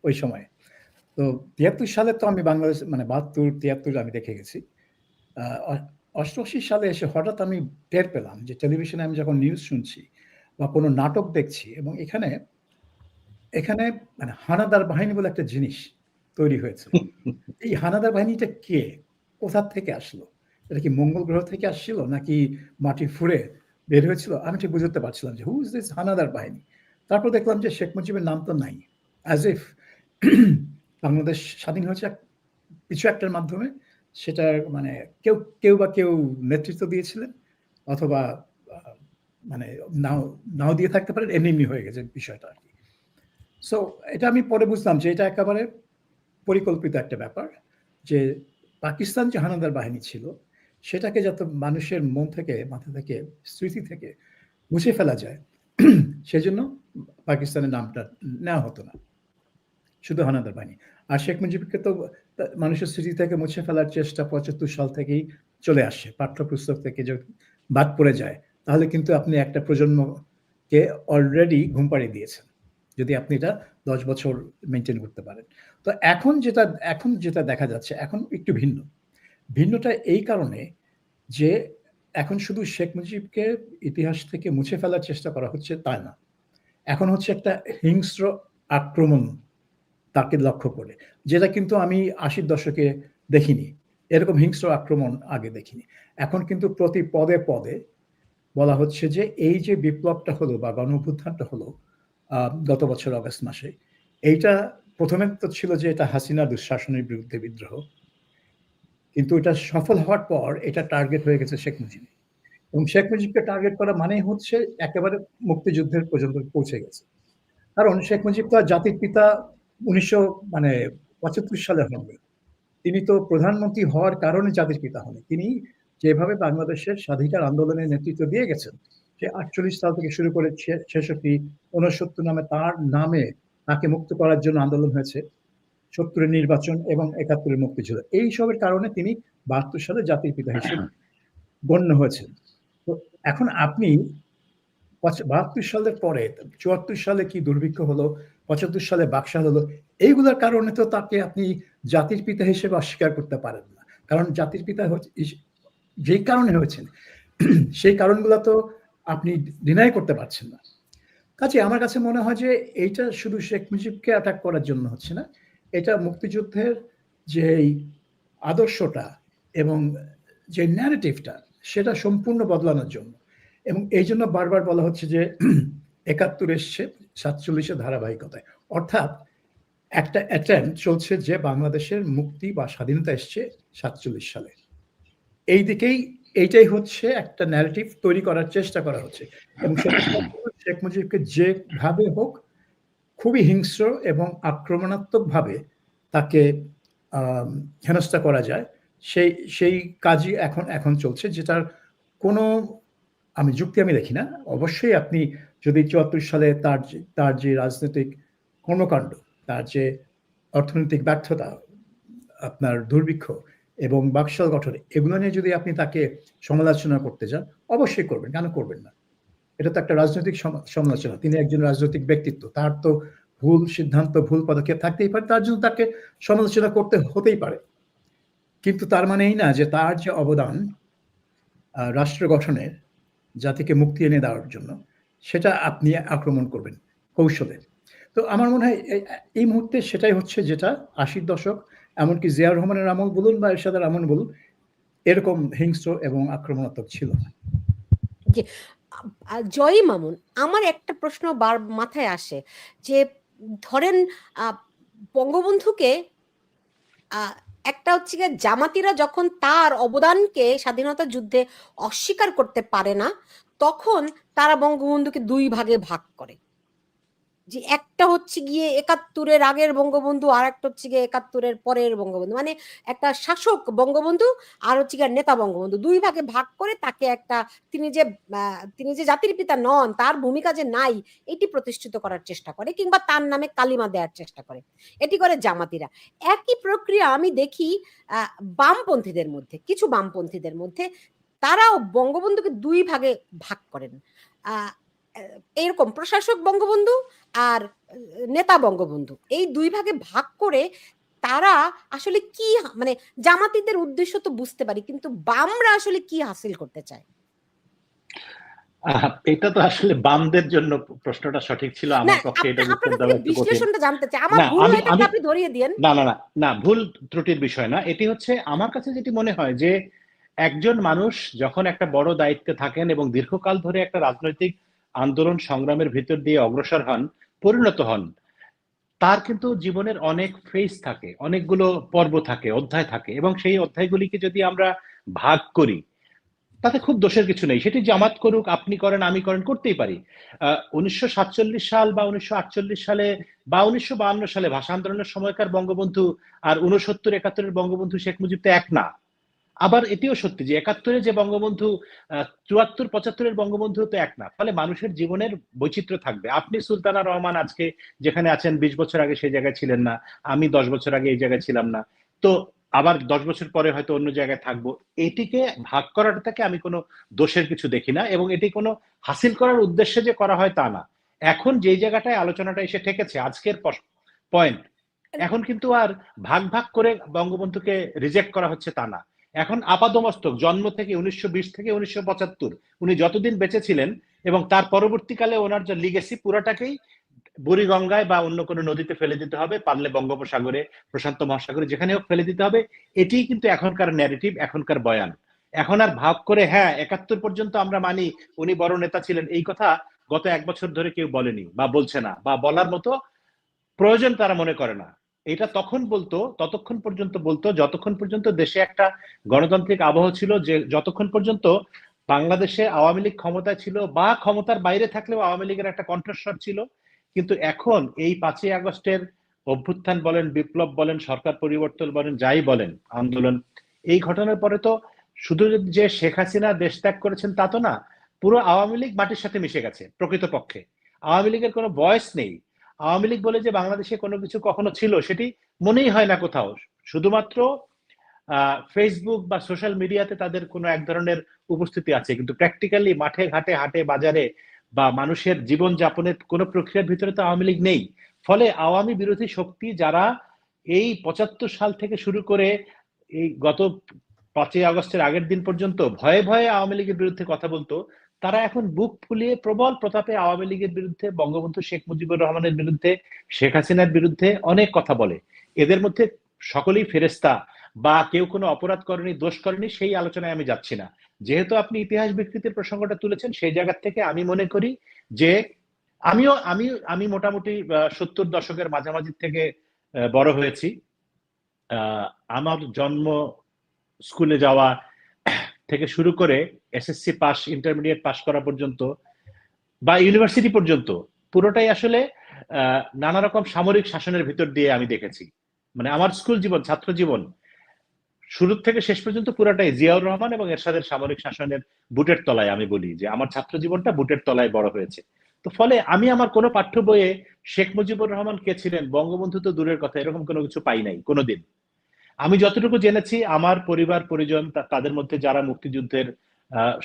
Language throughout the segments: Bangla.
ওই সময়ে। তো ৭৩ সালে তো আমি বাংলাদেশ মানে ৭২-৭৩ আমি দেখে গেছি। আ অ ৮৮ সালে এসে হঠাৎ আমি টের পেলাম যে টেলিভিশনে আমি যখন নিউজ শুনছি বা কোনো নাটক দেখছি এবং এখানে মানে হানাদার বাহিনী বলে একটা জিনিস তৈরি হয়েছে। এই হানাদার বাহিনীটা কে? কোথা থেকে আসলো? এটা কি মঙ্গল গ্রহ থেকে আসছিল নাকি মাটি ফুঁড়ে বের হয়েছিল? আমি ঠিক বুঝে উঠতে পারছিলাম যে, হু ইস দিস হানাদার বাহিনী? তারপর দেখলাম যে শেখ মুজিবের নাম তো নাই। অ্যাজ ইফ বাংলাদেশ স্বাধীন হয়েছে কিছু একটার মাধ্যমে। সেটার মানে কেউ নেতৃত্ব দিয়েছিলেন অথবা আ মানে নাও নাও দিয়ে থাকতে পারেন। এমনি হয়ে গেছে বিষয়টা আরকি। সো এটা আমি পরে বুঝলাম যে এটা একেবারে পরিকল্পিত একটা ব্যাপার। যে পাকিস্তান যে হানাদার বাহিনী ছিল, সেটাকে যাতে মানুষের মন থেকে, মাথা থেকে, স্মৃতি থেকে মুছে ফেলা যায়, সেজন্য পাকিস্তানের নামটা নেওয়া হতো না। শুধু হানাদার বাহিনী। আর শেখ মুজিবকে তো মানুষের স্মৃতি থেকে মুছে ফেলার চেষ্টা ৭৫ সাল থেকেই চলে আসছে। পাঠ্যপুস্তক থেকে যদি বাদ পড়ে যায়, তাহলে কিন্তু আপনি একটা প্রজন্মকে অলরেডি ঘুম পাড়িয়ে দিয়েছেন। যদি আপনি এটা ১০ বছর মেইনটেইন করতে পারেন। তো এখন যেটা দেখা যাচ্ছে, এখন একটু ভিন্ন। ভিন্নটা এই কারণে যে এখন শুধু শেখ মুজিবকে ইতিহাস থেকে মুছে ফেলার চেষ্টা করা হচ্ছে তা না। এখন হচ্ছে একটা হিংস্র আক্রমণ তাকে লক্ষ্য করে। যেটা কিন্তু আমি ৮০ দশকে দেখিনি। এরকম হিংস্র আক্রমণ আগে দেখিনি। এখন কিন্তু প্রতি পদে বলা হচ্ছে যে এই যে বিপ্লবটা হলো বা গণঅভ্যুত্থানটা হলো আ গত বছর অগাস্ট মাসে, এইটা ১ম এ তো ছিল যে এটা হাসিনা দুঃশাসনের বিরুদ্ধে বিদ্রোহ। কিন্তু এটা সফল হওয়ার পর এটা টার্গেট হয়ে গেছে শেখ মুজিব। এবং শেখ মুজিবকে টার্গেট করা মানেই হচ্ছে একেবারে মুক্তিযুদ্ধের পর্যন্ত পৌঁছে গেছে। কারণ শেখ মুজিব তো আর জাতির পিতা ১৯০০ মানে ৭৫ সালে হননি। তিনি তো প্রধানমন্ত্রী হওয়ার কারণে জাতির পিতা হননি। তিনি যেভাবে বাংলাদেশের স্বাধিকার আন্দোলনের নেতৃত্ব দিয়ে গেছেন, সে ৪৮ সাল থেকে শুরু করে ৬৬, ৬৯ নামে তার নামে তাকে মুক্ত করার জন্য আন্দোলন হয়েছে। ৭০ এর নির্বাচন এবং ৭১ এর মুক্তিযুদ্ধ। এইসবের কারণে তিনি ৭২ সালে জাতির পিতা হিসেবে গণ্য হয়েছেন। তো এখন আপনি ৭২ সালের পরে ৭৪ সালে কি দুর্ভিক্ষ হলো, ৭৫ সালে বাকশাল হলো, এইগুলোর কারণে তো তাকে আপনি জাতির পিতা হিসেবে অস্বীকার করতে পারেন না। কারণ জাতির পিতা যেই কারণে হয়েছেন, সেই কারণগুলো তো আপনি ডিনাই করতে পারছেন না। কাজেই আমার কাছে মনে হয় যে এইটা শুধু শেখ মুজিবকে অ্যাটাক করার জন্য হচ্ছে না। এটা মুক্তিযুদ্ধের যেই আদর্শটা এবং যে ন্যারেটিভটা সেটা সম্পূর্ণ বদলানোর জন্য। এবং এইজন্য বারবার বলা হচ্ছে যে ৭১ এসছে ৪৭ এর ধারাবাহিকতায়। অর্থাৎ একটা অ্যাটেম্প্ট চলছে যে বাংলাদেশের মুক্তি বা স্বাধীনতা এসছে ৪৭ সালে। এইটাই হচ্ছে একটা ন্যারেটিভ তৈরি করার চেষ্টা করা হচ্ছে। এবং সেটা শেখ মুজিবকে যেভাবে হোক খুবই হিংস্র এবং আক্রমণাত্মকভাবে তাকে হেনস্থা করা যায় সেই কাজই এখন চলছে, যেটার কোনো যুক্তি আমি দেখি না। অবশ্যই আপনি যদি ৭৪ সালে তার যে রাজনৈতিক কর্মকাণ্ড, তার যে অর্থনৈতিক ব্যর্থতা, আপনার দুর্ভিক্ষ এবং বাকশাল গঠন, এগুলো নিয়ে যদি আপনি তাকে সমালোচনা করতে যান, অবশ্যই করবেন। কেন করবেন না? এটা তো একটা রাজনৈতিক সমালোচনা। তিনি একজন রাজনৈতিক ব্যক্তিত্ব। তার তো ভুল সিদ্ধান্ত, ভুল পদক্ষেপ থাকতেই পারে। তার জন্য তাকে সমালোচনা করতে হতেই পারে। কিন্তু তার মানে এই না যে তার যে অবদান রাষ্ট্র গঠনের, জাতিকে মুক্তি এনে দেওয়ার জন্য, সেটা আপনি আক্রমণ করবেন কৌশলে। তো আমার মনে হয় এই মুহূর্তে সেটাই হচ্ছে, যেটা ৮০ দশক, এমনকি জিয়াউর রহমানের আমল বলুন বা এরশাদের আমল বলুন, এরকম হিংস্র এবং আক্রমণাত্মক ছিল না। জি। জয়ী মামুন, আমার একটা প্রশ্ন মাথায় আসে যে ধরেন বঙ্গবন্ধুকে একটা হচ্ছে গিয়ে জামাতিরা যখন তার অবদানকে স্বাধীনতা যুদ্ধে অস্বীকার করতে পারে না, তখন তারা বঙ্গবন্ধুকে দুই ভাগে ভাগ করে। যে একটা হচ্ছে গিয়ে ৭১-এর আগের বঙ্গবন্ধু, আর একটা হচ্ছে গিয়ে ৭১-এর পরের বঙ্গবন্ধু, মানে একটা শাসক বঙ্গবন্ধু আর হচ্ছে গিয়ে নেতা বঙ্গবন্ধু, দুই ভাগে ভাগ করে তাকে একটা তিনি যে জাতির পিতা নন, তার ভূমিকা যে নাই, এটি প্রতিষ্ঠিত করার চেষ্টা করে, কিংবা তার নামে কালিমা দেওয়ার চেষ্টা করে। এটি করে জামাতিরা। একই প্রক্রিয়া আমি দেখি বামপন্থীদের মধ্যে, কিছু বামপন্থীদের মধ্যে। তারাও বঙ্গবন্ধুকে দুই ভাগে ভাগ করেন। এরকম প্রশাসক বঙ্গবন্ধু আর নেতা বঙ্গবন্ধু, এই দুই ভাগে ভাগ করে তারা আসলে কি মানে জামাতিদের উদ্দেশ্য তো বুঝতে পারি, কিন্তু বামরা আসলে কি হাসিল করতে চায়? এটা তো আসলে বামদের জন্য প্রশ্নটা সঠিক ছিল, না, আমার পক্ষে এটা আপনার উত্তর কাছ দেওয়া থেকে একটু কঠিন। বিশ্লেষণটা জানতে চাই। আমার না ভুল আমি হয়ে থাকলে আমি আপনি ধরিয়ে দিয়েন। না না না না, ভুল ত্রুটির বিষয় না, এটি হচ্ছে আমার কাছে যেটি মনে হয় যে একজন মানুষ যখন একটা বড় দায়িত্বে থাকেন এবং দীর্ঘকাল ধরে একটা রাজনৈতিক আন্দোলন সংগ্রামের ভিতর দিয়ে অগ্রসর হন, পরিণত হন, তার কিন্তু জীবনের অনেক ফেজ থাকে, অনেকগুলো পর্ব থাকে, অধ্যায় থাকে, এবং সেই অধ্যায়গুলিকে যদি আমরা ভাগ করি তাতে খুব দোষের কিছু নেই। সেটি জামাত করুক, আপনি করেন, আমি করেন, করতেই পারি। 1947 সাল বা 1948 সালে বা 1952 সালে ভাষা আন্দোলনের সময়কার বঙ্গবন্ধু আর 69-71-এর বঙ্গবন্ধু শেখ মুজিব তো এক না। আবার এটিও সত্যি যে 71-এ যে বঙ্গবন্ধু, 74-75-এর বঙ্গবন্ধু তো এক না। ফলে মানুষের জীবনের বৈচিত্র্য থাকবে। আপনি সুলতানা রহমান আজকে যেখানে আছেন 20 বছর আগে সেই জায়গায় ছিলেন না, আমি 10 বছর আগে এই জায়গায় ছিলাম না। তো আবার 10 বছর পরে হয়তো অন্য জায়গায় থাকবো। এটিকে ভাগ করাটাকে আমি কোনো দোষের কিছু দেখি না, এবং এটি কোনো হাসিল করার উদ্দেশ্যে যে করা হয় তা না। এখন যেই জায়গাটায় আলোচনাটা এসে ঠেকেছে, আজকের পয়েন্ট, এখন কিন্তু আর ভাগ ভাগ করে বঙ্গবন্ধুকে রিজেক্ট করা হচ্ছে তা না। এখন আপাদমস্তক জন্ম থেকে 1920 থেকে 1975 উনি যতদিন বেঁচে ছিলেন এবং তার পরবর্তীকালে ওনার যে লিগেসি পুরোটাকেই বুড়িগঙ্গায় বা অন্য কোনো নদীতে ফেলে দিতে হবে, পারলে বঙ্গোপসাগরে, প্রশান্ত মহাসাগরে, যেখানে হোক ফেলে দিতে হবে। এটিই কিন্তু এখনকার ন্যারেটিভ, এখনকার বয়ান। এখন আর ভাগ করে হ্যাঁ 71 পর্যন্ত আমরা মানি উনি বড় নেতা ছিলেন, এই কথা গত 1 বছর ধরে কেউ বলেনি বা বলছে না, বা বলার মতো প্রয়োজন তারা মনে করে না। এটা তখন বলতো, ততক্ষণ পর্যন্ত বলতো যতক্ষণ পর্যন্ত দেশে একটা গণতান্ত্রিক আবহ ছিল, যে যতক্ষণ পর্যন্ত বাংলাদেশে আওয়ামী লীগ ক্ষমতায় ছিল বা ক্ষমতার বাইরে থাকলেও আওয়ামী লীগের একটা কণ্ঠস্বর ছিল। কিন্তু এখন এই 5ই আগস্টের অভ্যুত্থান বলেন, বিপ্লব বলেন, সরকার পরিবর্তন বলেন, যাই বলেন, আন্দোলন, এই ঘটনার পরে তো শুধু যে শেখ হাসিনা দেশ ত্যাগ করেছেন তা তো না, পুরো আওয়ামী লীগ মাটির সাথে মিশে গেছে। প্রকৃতপক্ষে আওয়ামী লীগের কোনো ভয়েস নেই। আওয়ামী লীগ বলে যে বাংলাদেশে কোনো কিছু কখনো ছিল সেটি মনেই হয় না কোথাও। শুধুমাত্র ফেসবুক বা সোশ্যাল মিডিয়াতে তাদের কোনো এক ধরনের উপস্থিতি আছে, কিন্তু প্র্যাকটিক্যালি মাঠে ঘাটে, হাটে বাজারে বা মানুষের জীবন যাপনের কোনো প্রক্রিয়ার ভিতরে তো আওয়ামী লীগ নেই। ফলে আওয়ামী বিরোধী শক্তি যারা এই 75 সাল থেকে শুরু করে এই গত 5ই আগস্টের আগের দিন পর্যন্ত ভয়ে ভয়ে আওয়ামী লীগের বিরুদ্ধে কথা বলতো, তারা এখন বুক ফুলিয়ে প্রবল প্রতাপে আওয়ামী লীগের বিরুদ্ধে, বঙ্গবন্ধু শেখ মুজিবুর রহমানের বিরুদ্ধে, শেখ হাসিনার বিরুদ্ধে অনেক কথা বলে। এদের মধ্যে সকলেই ফেরেস্তা বা কেউ কোনো অপরাধ করেনি, দোষ করেনি, সেই আলোচনায় আমি যাচ্ছি না। যেহেতু আপনি ইতিহাস বিকৃতির প্রসঙ্গটা তুলেছেন, সেই জায়গা থেকে আমি মনে করি যে আমিও আমি আমি মোটামুটি 70 দশকের মাঝামাঝি থেকে বড় হয়েছি। আমার জন্ম, স্কুলে যাওয়া থেকে শুরু করে এসএসসি পাস, ইন্টারমিডিয়েট পাস করা পর্যন্ত বা ইউনিভার্সিটি পর্যন্ত পুরোটাই আসলে নানা রকম সামরিক শাসনের ভিতর দিয়ে আমি দেখেছি। মানে আমার স্কুল জীবন, ছাত্র জীবন শুরু থেকে শেষ পর্যন্ত পুরোটাই জিয়াউর রহমান এবং এরশাদের সামরিক শাসনের বুটের তলায়। আমি বলি যে আমার ছাত্র জীবনটা বুটের তলায় বড় হয়েছে। তো ফলে আমি আমার কোনো পাঠ্য বইয়ে শেখ মুজিবুর রহমান কে ছিলেন, বঙ্গবন্ধু তো দূরের কথা, এরকম কোনো কিছু পাই নাই কোনোদিন। আমি যতটুকু জেনেছি আমার পরিবার পরিজন, তাদের মধ্যে যারা মুক্তিযুদ্ধের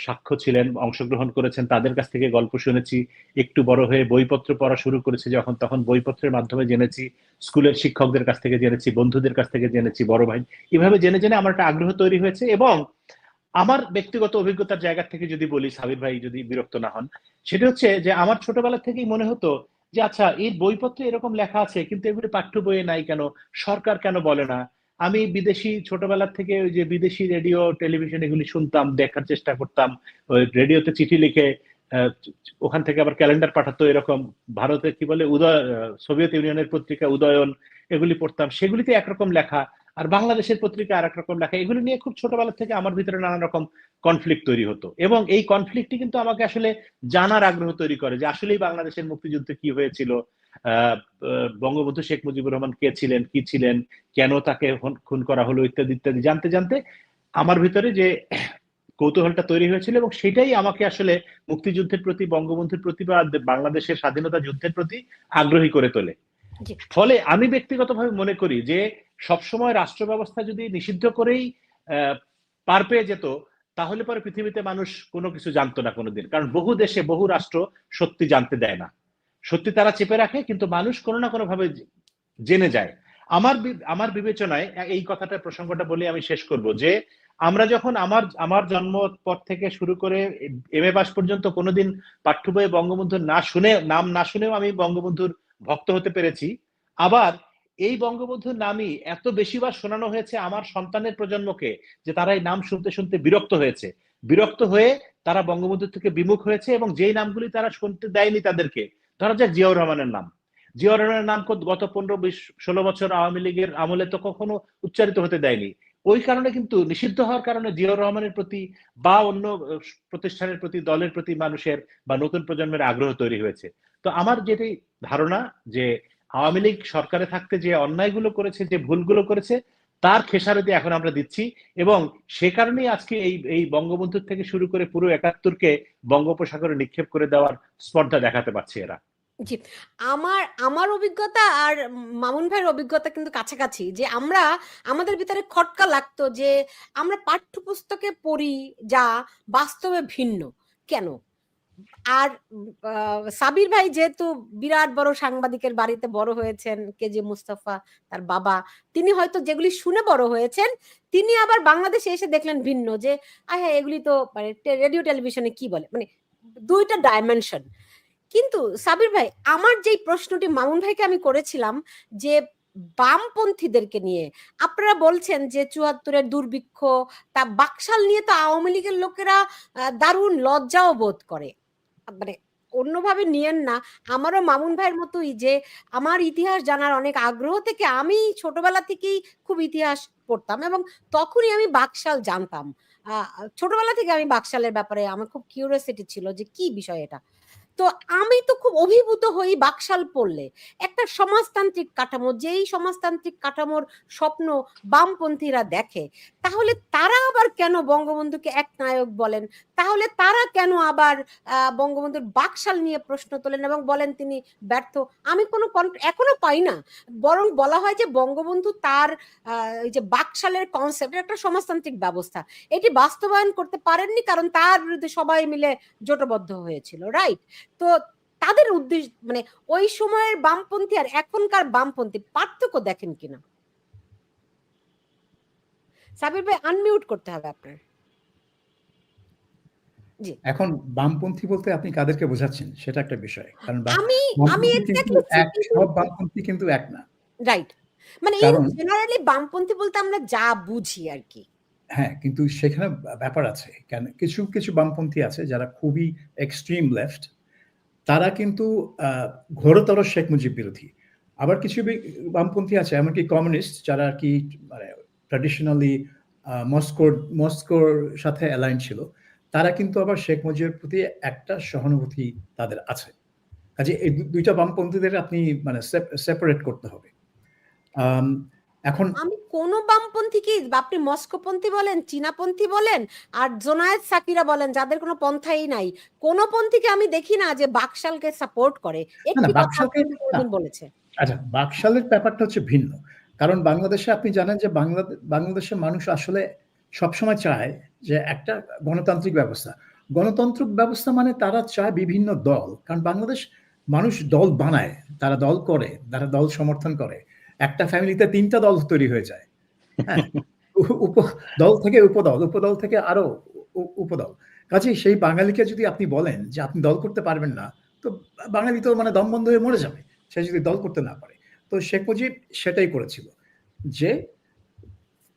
সাক্ষ্য ছিলেন, অংশগ্রহণ করেছেন, তাদের কাছ থেকে গল্প শুনেছি। একটু বড় হয়ে বইপত্র পড়া শুরু করেছি যখন, তখন বইপত্রের মাধ্যমে জেনেছি, স্কুলের শিক্ষকদের কাছ থেকে জেনেছি, বন্ধুদের কাছ থেকে জেনেছি, বড় ভাই, এভাবে জেনে জেনে আমার একটা আগ্রহ তৈরি হয়েছে। এবং আমার ব্যক্তিগত অভিজ্ঞতার জায়গা থেকে যদি বলি, সাবির ভাই যদি বিরক্ত না হন, সেটা হচ্ছে যে আমার ছোটবেলা থেকেই মনে হতো যে আচ্ছা এই বইপত্রে এরকম লেখা আছে কিন্তু এগুলি পাঠ্য বইয়ে নাই কেন, সরকার কেন বলে না। আমি বিদেশি ছোটবেলা থেকে ওই যে বিদেশি রেডিও টেলিভিশন এগুলি শুনতাম, দেখার চেষ্টা করতাম, ওই রেডিওতে চিঠি লিখে ওখান থেকে আবার ক্যালেন্ডার পাঠাতো, এরকম ভারতে কি বলে উদয়, সোভিয়েত ইউনিয়নের পত্রিকা উদয়ন, এগুলি পড়তাম, সেগুলিতে একরকম লেখা, আর বাংলাদেশের পত্রিকা আর এক রকম লেখা। এগুলি নিয়ে খুব ছোটবেলা থেকে আমার ভিতরে নানা রকম কনফ্লিক্ট তৈরি হতো, এবং এই কনফ্লিক্টটি কিন্তু আমাকে আসলে জানার আগ্রহ তৈরি করে যে আসলেই বাংলাদেশের মুক্তিযুদ্ধে কি হয়েছিল, বঙ্গবন্ধু শেখ মুজিবুর রহমান কে ছিলেন, কি ছিলেন, কেন তাকে খুন করা হলো, ইত্যাদি ইত্যাদি জানতে জানতে আমার ভিতরে যে কৌতূহলটা তৈরি হয়েছিল, এবং সেটাই আমাকে আসলে মুক্তিযুদ্ধের প্রতি, বঙ্গবন্ধুর প্রতি বা বাংলাদেশের স্বাধীনতা যুদ্ধের প্রতি আগ্রহী করে তোলে। ফলে আমি ব্যক্তিগতভাবে মনে করি যে সবসময় রাষ্ট্র ব্যবস্থা যদি নিষিদ্ধ করেই পার পেয়ে যেত, তাহলে পরে পৃথিবীতে মানুষ কোনো কিছু জানতো না কোনোদিন, কারণ বহু দেশে বহু রাষ্ট্র সত্যি জানতে দেয় না, সত্যি তারা চেপে রাখে, কিন্তু মানুষ কোনো না কোনো ভাবে জেনে যায়। আমার বিবেচনায় এই কথাটা প্রসঙ্গটা বলে আমি শেষ করব যে আমরা যখন আমার জন্ম পর থেকে শুরু করে এমএ পাস পর্যন্ত কোনোদিন পাঠ্য বইয়ে বঙ্গবন্ধুর নাম না শুনেও আমি বঙ্গবন্ধুর ভক্ত হতে পেরেছি। আবার এই বঙ্গবন্ধুর নামই এত বেশিবার শোনানো হয়েছে আমার সন্তানের প্রজন্মকে যে তারা এই নাম শুনতে শুনতে বিরক্ত হয়ে তারা বঙ্গবন্ধুর থেকে বিমুখ হয়েছে, এবং যেই নামগুলি তারা শুনতে দেয়নি তাদেরকে, ধরা যাক জিয়াউর রহমানের নাম, জিয়াউর রহমানের নাম গত 15-20-16 বছর আওয়ামী লীগের আমলে তো কখনো উচ্চারিত হতে দেয়নি। ওই কারণে কিন্তু নিষিদ্ধ হওয়ার কারণে জিয়াউর রহমানের প্রতি বা অন্য প্রতিষ্ঠানের প্রতি, দলের প্রতি মানুষের বা নতুন প্রজন্মের আগ্রহ তৈরি হয়েছে। তো আমার যেটি ধারণা যে আওয়ামী লীগ সরকারে থাকতে যে অন্যায়গুলো করেছে, যে ভুলগুলো করেছে, তার খেসারতি এখন আমরা দিচ্ছি, এবং সে কারণেই আজকে এই বঙ্গবন্ধুর থেকে শুরু করে পুরো ৭১কে বঙ্গোপসাগরে নিক্ষেপ করে দেওয়ার স্পর্ধা দেখাতে পারছে এরা। জি, আমার অভিজ্ঞতা আর মামুন ভাইয়ের অভিজ্ঞতা কিন্তু কাছাকাছি, যে আমাদের ভিতরে খটকা লাগতো যে আমরা পাঠ্যপুস্তকে পড়ি যা বাস্তবে ভিন্ন কেন। আর সাবির ভাই যেহেতু বিরাট বড় সাংবাদিকের বাড়িতে বড় হয়েছেন, কেজি মুস্তাফা তার বাবা, তিনি হয়তো যেগুলি শুনে বড় হয়েছেন, তিনি আবার বাংলাদেশে এসে দেখলেন ভিন্ন, যে হ্যাঁ এগুলি তো মানে রেডিও টেলিভিশনে কি বলে, মানে দুইটা ডাইমেনশন। কিন্তু সাবির ভাই, আমার যেই প্রশ্নটি মামুন ভাইকে আমি করেছিলাম যে বামপন্থীদেরকে নিয়ে আপনারা বলছেন যে ৭৪-এর দুর্ভিক্ষ, তা বাকশাল নিয়ে তো আওয়ামী লীগের লোকেরা দারুণ লজ্জাও বোধ করে, মানে অন্যভাবে নিয়েন না। আমারও মামুন ভাইয়ের মতোই যে আমার ইতিহাস জানার অনেক আগ্রহ থেকে আমি ছোটবেলা থেকেই খুব ইতিহাস পড়তাম, এবং তখনই আমি বাকশাল জানতাম। ছোটবেলা থেকে আমি বাকশালের ব্যাপারে আমার খুব কিউরিওসিটি ছিল যে কি বিষয় এটা। তো আমি তো খুব অভিভূত হই বাকশাল পড়লে। একটা সমাজতান্ত্রিক কাঠামো, যেই সমাজতান্ত্রিক কাঠামোর স্বপ্ন বামপন্থীরা দেখে, তাহলে তারা আবার কেন বঙ্গবন্ধুকে একনায়ক বলেন? তাহলে তারা কেন আবার বঙ্গবন্ধুর বাকশাল নিয়ে প্রশ্ন তোলেন এবং বলেন তিনি ব্যর্থ? আমি কোনো এখনো পাই না। বরং বলা হয় যে বঙ্গবন্ধু তার এই যে বাকশালের কনসেপ্ট, একটা সমাজতান্ত্রিক ব্যবস্থা, এটি বাস্তবায়ন করতে পারেননি, কারণ তার বিরুদ্ধে সবাই মিলে জোটবদ্ধ হয়েছিল, রাইট? তো তাদের উদ্দেশ্য, মানে ওই সময়ের বামপন্থী আর এখনকার বামপন্থী পার্থক্য দেখেন কিনা? সাবির ভাই, আনমিউট করতে হবে আপনার। জি, এখন বামপন্থী বলতে আপনি কাদেরকে বোঝাচ্ছেন সেটা একটা বিষয়, কারণ আমি সব বামপন্থী কিন্তু এক না, রাইট, মানে কারণ জেনারেলি বামপন্থী বলতে আমরা যা বুঝি আর কি। হ্যাঁ, কিন্তু সেখানে ব্যাপার আছে, কেন কিছু কিছু বামপন্থী আছে যারা খুবই এক্সট্রিম লেফট, তারা কিন্তু ঘোরতর শেখ মুজিব বিরোধী। আবার কিছু বামপন্থী আছে এমনকি কমিউনিস্ট, যারা আর কি মানে ট্র্যাডিশনালি মস্কোর সাথে অ্যালাইন ছিল, তারা কিন্তু আবার শেখ মুজিবের প্রতি একটা সহানুভূতি তাদের আছে। কাজে এই দুইটা বামপন্থীদের আপনি মানে সেপারেট করতে হবে। এখন আমি কোন বামপন্থী কি, আপনি মস্কোপন্থী বলেন, চীনাপন্থী বলেন, আর জোনায়েদ সাকিরা বলেন, যাদের কোনো পন্থাই নাই, কোন পন্থীকে আমি দেখি না যে বাকশালকে সাপোর্ট করে। একটি কথা কোনদিন বলেছে। আচ্ছা, বাকশালের ব্যাপারটা হচ্ছে ভিন্ন, কারণ বাংলাদেশে আপনি জানেন যে বাংলাদেশের মানুষ আসলে সবসময় চায় যে একটা গণতান্ত্রিক ব্যবস্থা। গণতান্ত্রিক ব্যবস্থা মানে তারা চায় বিভিন্ন দল, কারণ বাংলাদেশ মানুষ দল বানায়, তারা দল করে, তারা দল সমর্থন করে। একটা ফ্যামিলিতে ৩টা দল তৈরি হয়ে যায়, হ্যাঁ, দল থেকে উপদল, উপদল থেকে আরো উপদল। কাজেই সেই বাঙালিকে যদি আপনি বলেন যে আপনি দল করতে পারবেন না, তো বাঙালি তো মানে দম বন্ধ হয়ে মরে যাবে, সে যদি দল করতে না পারে। তো শেখ মুজিব সেটাই করেছিল, যে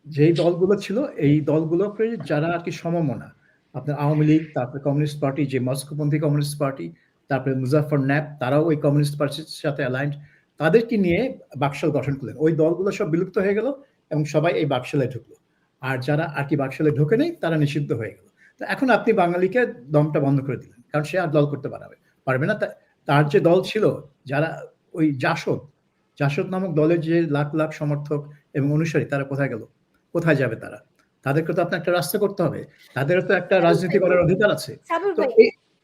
যেই দলগুলো ছিল এই দলগুলোকে যারা আর কি সমমনা, আপনার আওয়ামী লীগ, তারপরে কমিউনিস্ট পার্টি, যে মস্কোপন্থী কমিউনিস্ট পার্টি, তারপরে মুজাফর ন্যাপ, তারাও ওই কমিউনিস্ট পার্টির সাথে অ্যালাইন্ড, তাদেরকে নিয়ে বাকশাল গঠন করলেন। ওই দলগুলো সব বিলুপ্ত হয়ে গেল এবং সবাই এই বাকশালে ঢুকলো, আর যারা আর কি বাকশালে ঢোকে নেই তারা নিষিদ্ধ হয়ে গেল। তো এখন আপনি বাঙালিকে দমটা বন্ধ করে দিলেন, কারণ সে আর দল করতে পারবে না। তার যে দল ছিল, যারা ওই জাসদ নামক দলের যে লাখ লাখ সমর্থক এবং অনুসারী, তারা কোথায় গেল? কোথায় যাবে তারা? তাদেরকে তো আপনার একটা রাস্তা করতে হবে, তাদেরও তো একটা রাজনীতি করার অধিকার আছে। তো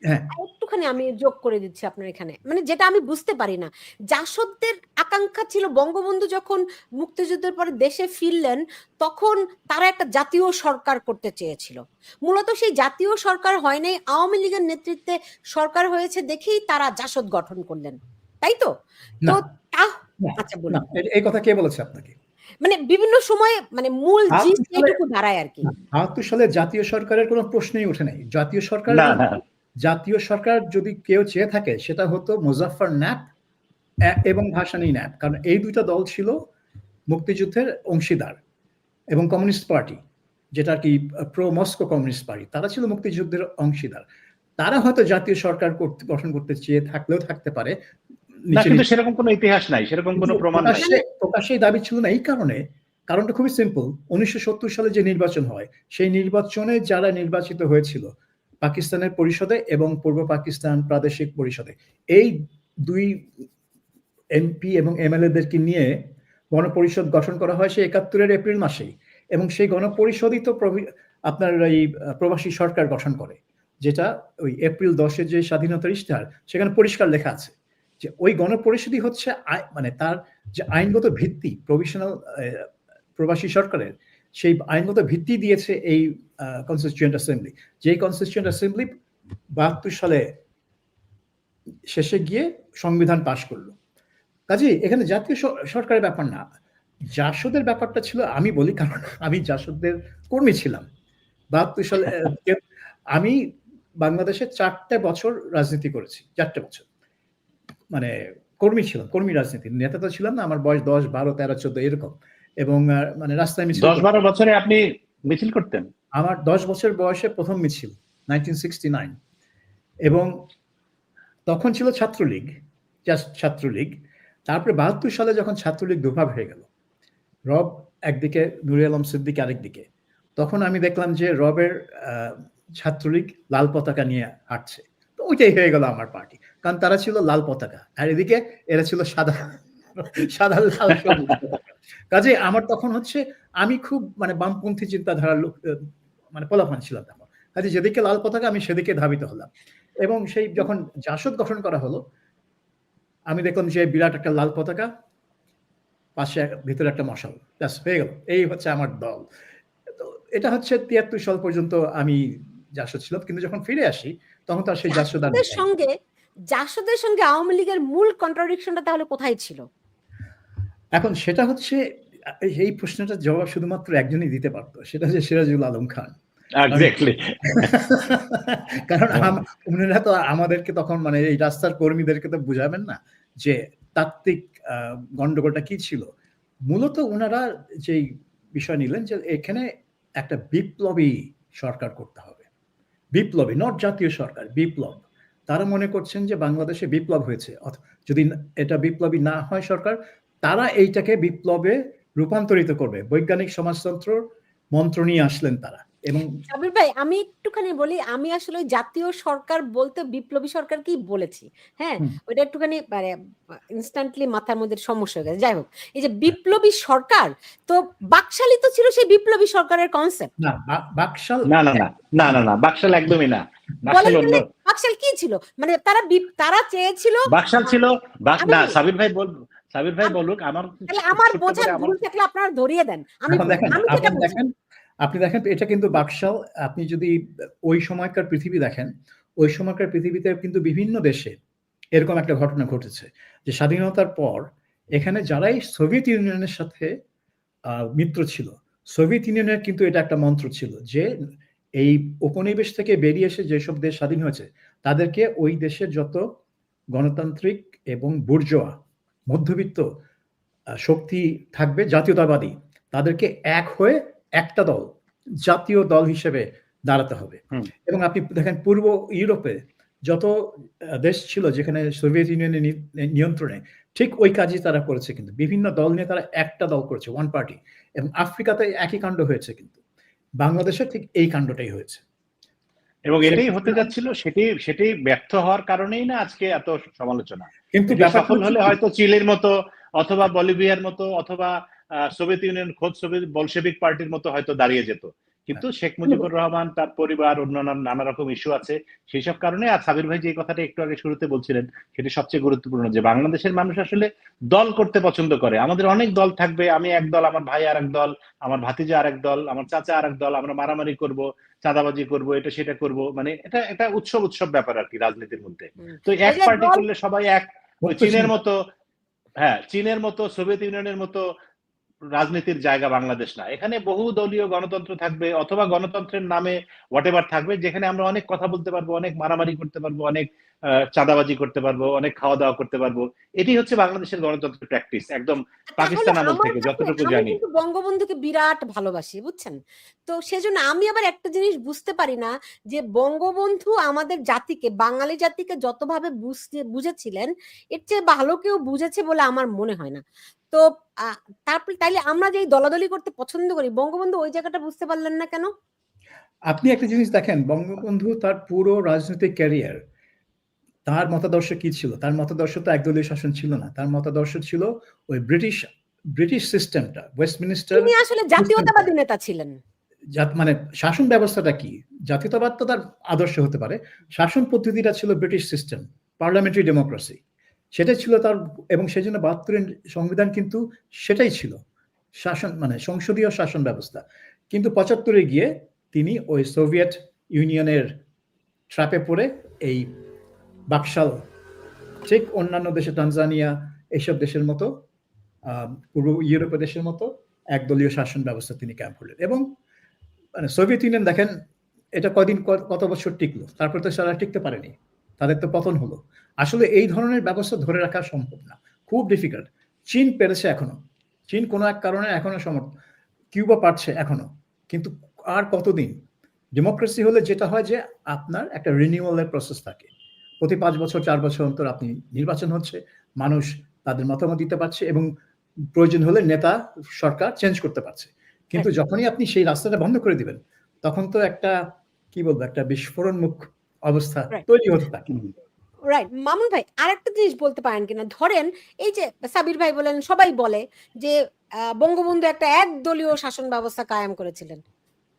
হ্যাঁ একটুখানি আমি যোগ করে দিচ্ছি আপনার এখানে, মানে যেটা আমি বুঝতে পারি না, জাসদের আকাঙ্ক্ষা ছিল বঙ্গবন্ধু যখন মুক্তিযুদ্ধের পরে দেশে ফিরলেন তখন তারা একটা জাতীয় সরকার করতে চেয়েছিল। মূলত সেই জাতীয় সরকার হয় নাই, আওয়ামী লীগের নেতৃত্বে সরকার হয়েছে দেখেই তারা জাসদ গঠন করলেন, তাই তো? তো না না আচ্ছা না, বলুন। এই কথা কে বলেছে আপনাকে? মানে বিভিন্ন সময়ে মানে মূল জিনিস ৭২ সালে এইটুকু দাঁড়ায় আর কি। ৭২ সালে জাতীয় সরকারের কোনো প্রশ্নই ওঠে নাই। না না জাতীয় সরকার যদি কেউ চেয়ে থাকে সেটা হতো মোজাফফর ন্যাপ এবং ভাসানী ন্যাপ, কারণ এই দুইটা দল ছিল মুক্তিযুদ্ধের অংশীদার, এবং কমিউনিস্ট পার্টি যেটা কি প্রো মস্কো কমিউনিস্ট পার্টি, তারা ছিল মুক্তিযুদ্ধের অংশীদার। তারা হয়তো জাতীয় সরকার গঠন করতে চেয়ে থাকলেও থাকতে পারে, না, কিন্তু সেরকম কোনো ইতিহাস নাই, সেরকম কোনো প্রমাণ নাই। প্রকাশ্যে দাবি ছিল না। এই কারণটা খুবই সিম্পল। 1970 সালে যে নির্বাচন হয়, সেই নির্বাচনে যারা নির্বাচিত হয়েছিল পাকিস্তানের পরিষদে এবং পূর্ব পাকিস্তান প্রাদেশিক পরিষদে, এই দুই এমপি এবং এমএলএদেরকে নিয়ে গণপরিষদ গঠন করা হয় সেই ৭১-এর এপ্রিল মাসেই, এবং সেই গণপরিষদই তো আপনার এই প্রবাসী সরকার গঠন করে, যেটা ওই এপ্রিল 10-এ যে স্বাধীনতার ইশতেহার সেখানে পরিষ্কার লেখা আছে যে ওই গণপরিষদই হচ্ছে মানে তার যে আইনগত ভিত্তি প্রভিশনাল প্রবাসী সরকারের, সেই আইনগত ভিত্তি দিয়েছে এই কনস্টিটিউয়েন্ট অ্যাসেম্বলি, যেই কনস্টিটিউয়েন্ট অ্যাসেম্বলি ৭২ সালে শেষে গিয়ে সংবিধান পাশ করলো। কাজেই এখানে জাতীয় সরকারের ব্যাপার না, জাসদের ব্যাপারটা ছিল। আমি বলি কারণ আমি জাসদের কর্মী ছিলাম ৭২ সালে। আমি বাংলাদেশে ৪টে বছর রাজনীতি করেছি, ৪টে বছর মানে কর্মী ছিলাম, কর্মী রাজনীতি, নেতা তো ছিলাম না। আমার বয়স ১০, ১২, ১৩, ১৪ এরকম, এবং মানে রাস্তায় মিছিল। ১০-১২ বছরে আপনি মিছিল করতেন? আমার ১০ বছর বয়সে প্রথম মিছিল 1969, এবং তখন ছিল ছাত্রলীগ, জাস্ট ছাত্রলীগ। তারপরে ৭২ সালে যখন ছাত্রলীগ দুভাগ হয়ে গেল, রব একদিকে, নুরে আলম সিদ্দিক আরেকদিকে, তখন আমি দেখলাম যে রবের ছাত্রলীগ লাল পতাকা নিয়ে হাঁটছে, তো ওইটাই হয়ে গেল আমার পার্টি, কারণ তারা ছিল লাল পতাকা, আর এদিকে এরা ছিল সাদা সাদা লাল সবুজ পতাকা। কাজে আমার তখন হচ্ছে আমি খুব মানে বামপন্থী চিন্তাধারার লোক, মানে পোলাপান ছিলাম তখন। কাজে যেদিকে লাল পতাকা আমি সেদিকে ধাবিত হলাম, এবং সেই যখন জাসদ গঠন করা হলো আমি দেখলাম যে বিরাট একটা লাল পতাকা, পাশে ভিতরে একটা মশাল, ব্যাস হয়ে গেল, এই হচ্ছে আমার দল। তো এটা হচ্ছে ৭৩ সাল পর্যন্ত আমি জাসদ ছিলাম, কিন্তু যখন ফিরে আসি তখন তো আর সেই জাসদ আর নেই। জাসদের সঙ্গে আওয়ামী লীগের মূল কন্ট্রাডিকশনটা তাহলে কোথায় ছিল? এখন সেটা হচ্ছে, এই প্রশ্নটার জবাব শুধুমাত্র একজনই দিতে পারতো, সেটা হচ্ছে সিরাজুল আলম খান। এক্স্যাক্টলি। কারণ উনারা তো আমাদেরকে তখন মানে এই রাস্তার কর্মীদেরকে তো বুঝাবেন না যে তাত্ত্বিক গন্ডগোলটা কি ছিল। মূলত উনারা যেই বিষয় নিলেন যে এখানে একটা বিপ্লবী সরকার করতে হবে, বিপ্লবী, নট জাতীয় সরকার, বিপ্লব। তারা মনে করছেন যে বাংলাদেশে বিপ্লব হয়েছে, যদি এটা বিপ্লবী না হয় সরকার, তারা এইটাকে বিপ্লবে রূপান্তরিত করবে। বৈজ্ঞানিক সমাজতন্ত্র মন্ত্র নিয়ে আসলেন তারা। এবং সাবির ভাই আমি একটুখানি বলি, আমি আসলে জাতীয় সরকার বলতে বিপ্লবী সরকার কি বলেছি, হ্যাঁ ওইটা একটুখানি মানে ইনস্ট্যান্টলি মাথার মধ্যে সমস্যা হয়ে গেছে। যাই হোক, এই যে বিপ্লবী সরকার, তো বাকশালী তো ছিল সেই বিপ্লবী সরকারের কনসেপ্ট। না, বাকশাল না না না না না না, বাকশাল একদমই না। বাকশাল কি ছিল? মানে তারা চেয়েছিল, বাকশাল ছিল না। সাবির ভাই বলুক। আমার বোঝার ভুল থাকলে আপনারা ধরিয়ে দেন। আপনি দেখেন এটা কিন্তু বাকশাল, আপনি যদি ওই সময়কার পৃথিবী দেখেন, ওই সময়কার পৃথিবীতে কিন্তু বিভিন্ন দেশে এরকম একটা ঘটনা ঘটেছে যে স্বাধীনতার পর এখানে যারাই সোভিয়েত ইউনিয়নের সাথে মিত্র ছিল, সোভিয়েত ইউনিয়নের কিন্তু এটা একটা মন্ত্র ছিল যে এই উপনিবেশ থেকে বেরিয়ে এসে যেসব দেশ স্বাধীন হয়েছে তাদেরকে ওই দেশের যত গণতান্ত্রিক এবং বুর্জোয়া মধ্যবিত্ত শক্তি থাকবে জাতীয়তাবাদী, তাদেরকে এক হয়ে একটা দল, জাতীয় দল হিসেবে দাঁড়াতে হবে। এবং আপনি দেখেন পূর্ব ইউরোপে যত দেশ ছিল যেখানে সোভিয়েত ইউনিয়নের নিয়ন্ত্রণে, ঠিক ওই কাজই তারা করেছে, কিন্তু বিভিন্ন দল নিয়ে তারা একটা দল করেছে, ওয়ান পার্টি। এবং আফ্রিকাতে একই কাণ্ড হয়েছে, কিন্তু বাংলাদেশে ঠিক এই কাণ্ডটাই হয়েছে, এবং এটাই হতে যাচ্ছিল। সেটি ব্যর্থ হওয়ার কারণেই না আজকে এত সমালোচনা। কিন্তু সফল হলে হয়তো চিলির মতো অথবা বলিভিয়ার মতো অথবা সোভিয়েত ইউনিয়ন খোদ সোভিয়েত বলশেভিক পার্টির মতো হয়তো দাঁড়িয়ে যেত, কিন্তু শেখ মুজিবুর রহমান, তার পরিবার, অন্যান্য নানা রকম ইস্যু আছে, সেই সব কারণে। আর সাবির ভাই যে কথাটা একটু আগে শুরুতে বলছিলেন, সেটি সবচেয়ে গুরুত্বপূর্ণ, যে বাংলাদেশের মানুষ আসলে দল করতে পছন্দ করে। আমাদের অনেক দল থাকবে, আমি এক দল, আমার ভাই আর এক দল, আমার ভাতিজা আর এক দল, আমার চাচা আর এক দল, আমরা মারামারি করব, চাঁদাবাজি করব, এটা সেটা করব, মানে এটা একটা উৎসব উৎসব ব্যাপার আর কি রাজনীতির মধ্যে। তো এই এক যে পার্টি দল করলে সবাই এক, ওই চীনের মতো, হ্যাঁ চীনের মতো, সোভিয়েত ইউনিয়নের মতো রাজনীতির জায়গা বাংলাদেশ না। এখানে বহু দলীয় গণতন্ত্র থাকবে, অথবা গণতন্ত্রের নামে হোয়াটএভার থাকবে, যেখানে আমরা অনেক কথা বলতে পারবো, অনেক মারামারি করতে পারবো, অনেক চাঁদাবাজি করতে পারবো, অনেক খাওয়া দাওয়া করতে পারবো। এটি হচ্ছে বাংলাদেশের গণতন্ত্রের প্র্যাকটিস, একদম তাহলে পাকিস্তান আমল আমার থেকে কাছে যতটুকু আমি জানি। কিন্তু বঙ্গবন্ধুকে বিরাট ভালোবাসি, বুঝছেন? তো সেজন্য আমি আবার একটা জিনিস বুঝতে পারি না, যে বঙ্গবন্ধু আমাদের জাতিকে, বাঙালি জাতিকে যতভাবে বুঝেছিলেন, এর চেয়ে ভালো কেউ বুঝেছে বলে আমার মনে হয় না। তো তারপরে তাইলে আমরা যে দলাদলি করতে পছন্দ করি, বঙ্গবন্ধু ওই জায়গাটা বুঝতে পারলেন না কেন? আপনি একটা জিনিস দেখেন, বঙ্গবন্ধু তার পুরো রাজনৈতিক ক্যারিয়ার, তার মতাদর্শ কি ছিল? তার মতাদর্শ তো একদলীয় শাসন ছিল না। তার মতাদর্শ ছিল ওই ব্রিটিশ সিস্টেমটা, ওয়েস্টমিনিস্টার তিনি আসলে সিস্টেমটা। জাতীয়তাবাদী নেতা ছিলেন। মানে শাসন ব্যবস্থাটা কি? জাতীয়তাবাদ তো তার আদর্শ হতে পারে। শাসন পদ্ধতিটা ছিল ব্রিটিশ সিস্টেম, পার্লামেন্টারি ডেমোক্রেসি। সেটাই ছিল তার, এবং সেজন্য ৭২ সংবিধান কিন্তু সেটাই ছিল। শাসন মানে সংসদীয় শাসন ব্যবস্থা। কিন্তু ৭৫ গিয়ে তিনি ওই সোভিয়েত ইউনিয়নের ট্র্যাপে পড়ে এই বাকশাল, ঠিক অন্যান্য দেশে তানজানিয়া এইসব দেশের মতো, পূর্ব ইউরোপীয় দেশের মতো একদলীয় শাসন ব্যবস্থা তিনি ক্যাম্প করলেন। এবং মানে সোভিয়েত ইউনিয়ন দেখেন এটা কত বছর টিকলো, তারপর তো সারা টিকতে পারেনি, তাদের তো পতন হলো। আসলে এই ধরনের ব্যবস্থা ধরে রাখা সম্ভব না, খুব ডিফিকাল্ট। চীন পেরেছে এখনো, চীন কোনো এক কারণে এখনো কিউবা পারছে এখনো, কিন্তু আর কতদিন? ডেমোক্রেসি হলে যেটা হয় যে আপনার একটা রিনিউয়ালের প্রসেস থাকে, প্রতি 5 বছর 4 বছর অন্তর আপনি নির্বাচন হচ্ছে, মানুষ তাদের মতামত দিতে পারছে, এবং প্রয়োজন হলে নেতা সরকার চেঞ্জ করতে পারছে। কিন্তু যখনই আপনি সেই রাস্তাটা বন্ধ করে দিবেন, তখন তো একটা কি বলবো, একটা বিস্ফোরণমুখ অবস্থা তৈরি হতে থাকে। রাইট। মামুন ভাই, আরেকটা জিনিস বলতে পারেন কিনা, ধরেন এই যে সাবির ভাই বলেন, সবাই বলে যে বঙ্গবন্ধু একটা একদলীয় শাসন ব্যবস্থা কায়েম করেছিলেন।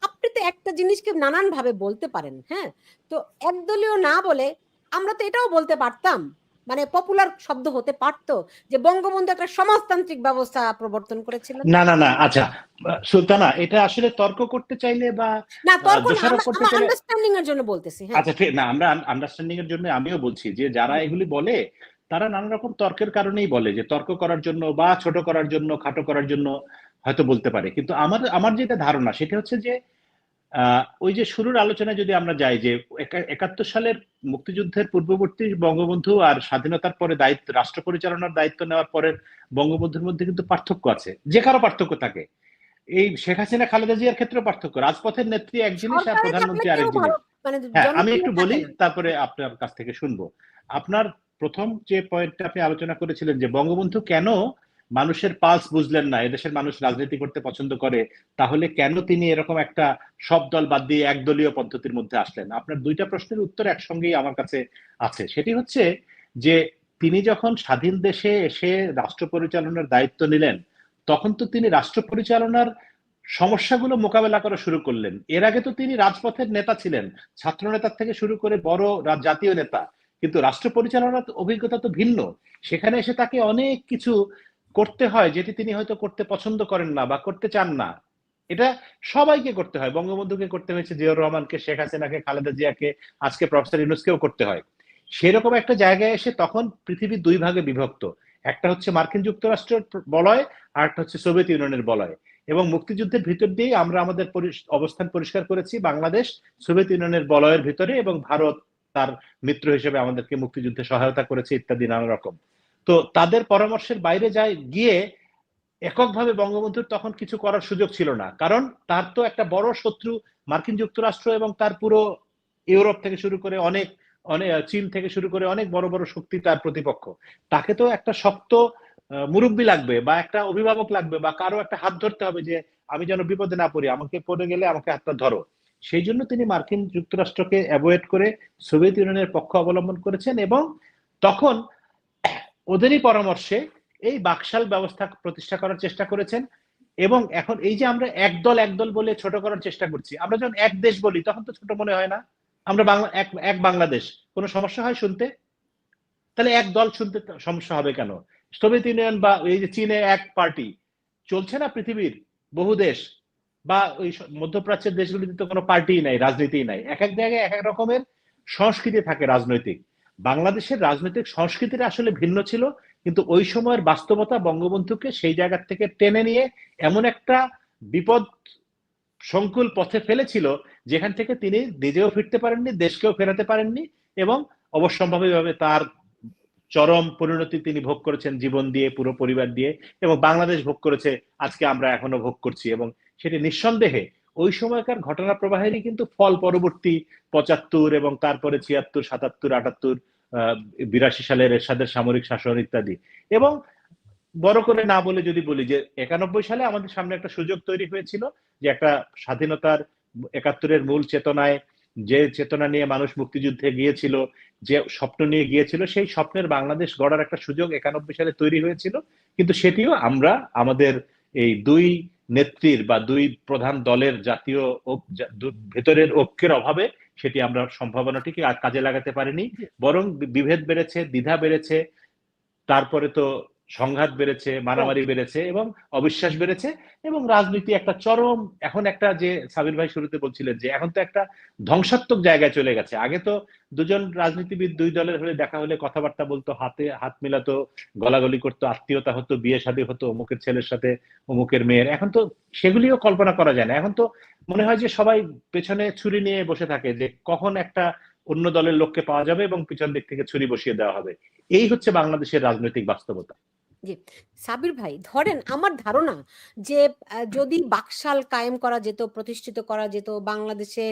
আপনি তো একটা জিনিসকে নানান ভাবে বলতে পারেন, হ্যাঁ? তো একদলীয় না বলে আমরা তো এটাও বলতে পারতাম, মানে পপুলার শব্দ হতে পারতো, যে বঙ্গবন্ধু একটা সমাজতান্ত্রিক ব্যবস্থা প্রবর্তন করেছিলেন। না না না, আচ্ছা সুলতানা, এটা আসলে তর্ক করতে চাইলে বা না, তর্ক না, দোষারোপ করতে আমার চাইলে, আন্ডারস্ট্যান্ডিং এর জন্য বলতেছি। হ্যাঁ, আচ্ছা ঠিক না, আমরা আন্ডারস্ট্যান্ডিং এর জন্য আমিও বলছি যে যারা এগুলি বলে, তারা নানা রকম তর্কের কারণেই বলে, যে তর্ক করার জন্য বা ছোট করার জন্য, খাটো করার জন্য হয়তো বলতে পারে। কিন্তু আমার যেটা ধারণা সেটা হচ্ছে যে ওই যে শুরুর আলোচনায় যদি আমরা যাই, যে ৭১ সালের মুক্তিযুদ্ধের পূর্ববর্তী বঙ্গবন্ধু আর স্বাধীনতার পরে রাষ্ট্র পরিচালনার দায়িত্ব নেওয়ার পরের বঙ্গবন্ধুর মধ্যে কিন্তু পার্থক্য আছে, যে কারো পার্থক্য থাকে। এই শেখ হাসিনা খালেদা জিয়ার ক্ষেত্রে পার্থক্য, রাজপথের নেত্রী এক জিনিস আর প্রধানমন্ত্রী আরেক জিনিস। মানে হ্যাঁ, আমি একটু বলি, তারপরে আপনার কাছ থেকে শুনবো। আপনার প্রথম যে পয়েন্টটা আপনি আলোচনা করেছিলেন, যে বঙ্গবন্ধু কেন মানুষের পালস বুঝলেন না, এদেশের মানুষ রাজনীতি করতে পছন্দ করে, তাহলে কেন তিনি এরকম একটা সব দল বাদ দিয়ে একদলীয় পদ্ধতির মধ্যে আসলেন? আপনার দুইটা প্রশ্নের উত্তর একসঙ্গেই আমার কাছে আছে। সেটি হচ্ছে যে তিনি যখন স্বাধীন দেশে এসে রাষ্ট্র পরিচালনার দায়িত্ব নিলেন, তখন তো তিনি রাষ্ট্র পরিচালনার সমস্যাগুলো মোকাবেলা করা শুরু করলেন। এর আগে তো তিনি রাজপথের নেতা ছিলেন, ছাত্র নেতার থেকে শুরু করে বড় জাতীয় নেতা, কিন্তু রাষ্ট্র পরিচালনার অভিজ্ঞতা তো ভিন্ন। সেখানে এসে তাকে অনেক কিছু করতে হয় যেটি তিনি হয়তো করতে পছন্দ করেন না বা করতে চান না। এটা সবাইকে করতে হয়, বঙ্গবন্ধুকে করতে হয়েছে, জিয়াউর রহমানকে, শেখ হাসিনাকে, খালেদা জিয়াকে, আজকে প্রফেসর ইউনূসকেও করতে হয়। সেরকম একটা জায়গায় এসে তখন পৃথিবী দুই ভাগে বিভক্ত, একটা হচ্ছে মার্কিন যুক্তরাষ্ট্রের বলয়, আর একটা হচ্ছে সোভিয়েত ইউনিয়নের বলয়। এবং মুক্তিযুদ্ধের ভিতর দিয়েই আমরা আমাদের অবস্থান পরিষ্কার করেছি, বাংলাদেশ সোভিয়েত ইউনিয়নের বলয়ের ভিতরে, এবং ভারত তার মিত্র হিসেবে আমাদেরকে মুক্তিযুদ্ধে সহায়তা করেছে ইত্যাদি নানা রকম। তো তাদের পরামর্শের বাইরে গিয়ে এককভাবে বঙ্গবন্ধুর তখন কিছু করার সুযোগ ছিল না, কারণ তার তো একটা বড় শত্রু মার্কিন যুক্তরাষ্ট্র, এবং তার পুরো ইউরোপ থেকে শুরু করে অনেক অনেক চীন থেকে শুরু করে অনেক বড় বড় শক্তি তার প্রতিপক্ষ। তাকে তো একটা শক্ত মুরব্বী লাগবে, বা একটা অভিভাবক লাগবে, বা কারো একটা হাত ধরতে হবে, যে আমি যেন বিপদে না পড়ি, আমাকে পড়ে গেলে আমাকে হাতটা ধরো। সেই জন্য তিনি মার্কিন যুক্তরাষ্ট্রকে অ্যাভয়েড করে সোভিয়েত ইউনিয়নের পক্ষ অবলম্বন করেছেন, এবং তখন ওদেরই পরামর্শে এই বাকশাল ব্যবস্থা প্রতিষ্ঠা করার চেষ্টা করেছেন। এবং এখন এই যে আমরা একদল বলে ছোট করার চেষ্টা করছি, আমরা যখন এক দেশ বলি তখন তো ছোট মনে হয় না। আমরা এক বাংলাদেশ, কোনো সমস্যা হয় শুনতে? তাহলে এক দল শুনতে সমস্যা হবে কেন? সোভিয়েত ইউনিয়ন বা এই যে চীনে এক পার্টি চলছে না, পৃথিবীর বহু দেশ বা ওই মধ্যপ্রাচ্যের দেশগুলিতে তো কোনো পার্টিই নাই, রাজনীতিই নাই। এক এক জায়গায় এক এক রকমের সংস্কৃতি থাকে রাজনৈতিক। বাংলাদেশের রাজনৈতিক সংস্কৃতিটা আসলে ভিন্ন ছিল, কিন্তু ওই সময়ের বাস্তবতা বঙ্গবন্ধুকে সেই জায়গা থেকে টেনে নিয়ে এমন একটা বিপদ সংকুল পথে ফেলেছিল যেখান থেকে তিনি নিজেও ফিরতে পারেননি, দেশকেও ফেরাতে পারেননি, এবং অবশ্যম্ভাবীভাবে তার চরম পরিণতি তিনি ভোগ করেছেন জীবন দিয়ে, পুরো পরিবার দিয়ে, এবং বাংলাদেশ ভোগ করেছে, আজকে আমরা এখনো ভোগ করছি। এবং সেটি নিঃসন্দেহে ওই সময়কার ঘটনা প্রবাহেরই কিন্তু ফল পরবর্তী ৭৫ এবং তারপরে ৭৬, ৭৭, ৭৮, ৮২ সালের এরশাদের সামরিক শাসন ইত্যাদি। এবং বড় করে না বলে যদি বলি যে ৯১ সালে আমাদের সামনে একটা সুযোগ তৈরি হয়েছিল যে একটা স্বাধীনতার ৭১-এর মূল চেতনায়, যে চেতনা নিয়ে মানুষ মুক্তিযুদ্ধে গিয়েছিল, যে স্বপ্ন নিয়ে গিয়েছিল, সেই স্বপ্নের বাংলাদেশ গড়ার একটা সুযোগ ৯১ সালে তৈরি হয়েছিল। কিন্তু সেটিও আমরা আমাদের এই দুই নেত্রীর বা দুই প্রধান দলের জাতীয় ভেতরের ঐক্যের অভাবে সেটি আমরা সম্ভাবনাটিকে আর কাজে লাগাতে পারিনি, বরং বিভেদ বেড়েছে, দ্বিধা বেড়েছে, তারপরে তো সংঘাত বেড়েছে, মারামারি বেড়েছে এবং অবিশ্বাস বেড়েছে, এবং রাজনীতি একটা চরম, এখন একটা যে সাবির ভাই শুরুতে বলছিলেন যে এখন তো একটা ধ্বংসাত্মক জায়গায় চলে গেছে। আগে তো দুজন রাজনীতিবিদ দুই দলের হলে দেখা হলে কথাবার্তা বলতো, হাতে হাত মিলাতো, গলাগলি করতো, আত্মীয়তা হতো, বিয়ে শাদী হতো অমুকের ছেলের সাথে অমুকের মেয়ের। এখন তো সেগুলিও কল্পনা করা যায় না। এখন তো মনে হয় যে সবাই পেছনে ছুরি নিয়ে বসে থাকে যে কখন একটা অন্য দলের লোককে পাওয়া যাবে এবং পিছন দিক থেকে ছুরি বসিয়ে দেওয়া হবে। এই হচ্ছে বাংলাদেশের রাজনৈতিক বাস্তবতা। জি, সাবির ভাই, ধরেন আমার ধারণা যে যদি বাকশাল কায়েম করা যেত, প্রতিষ্ঠিত করা যেত, বাংলাদেশে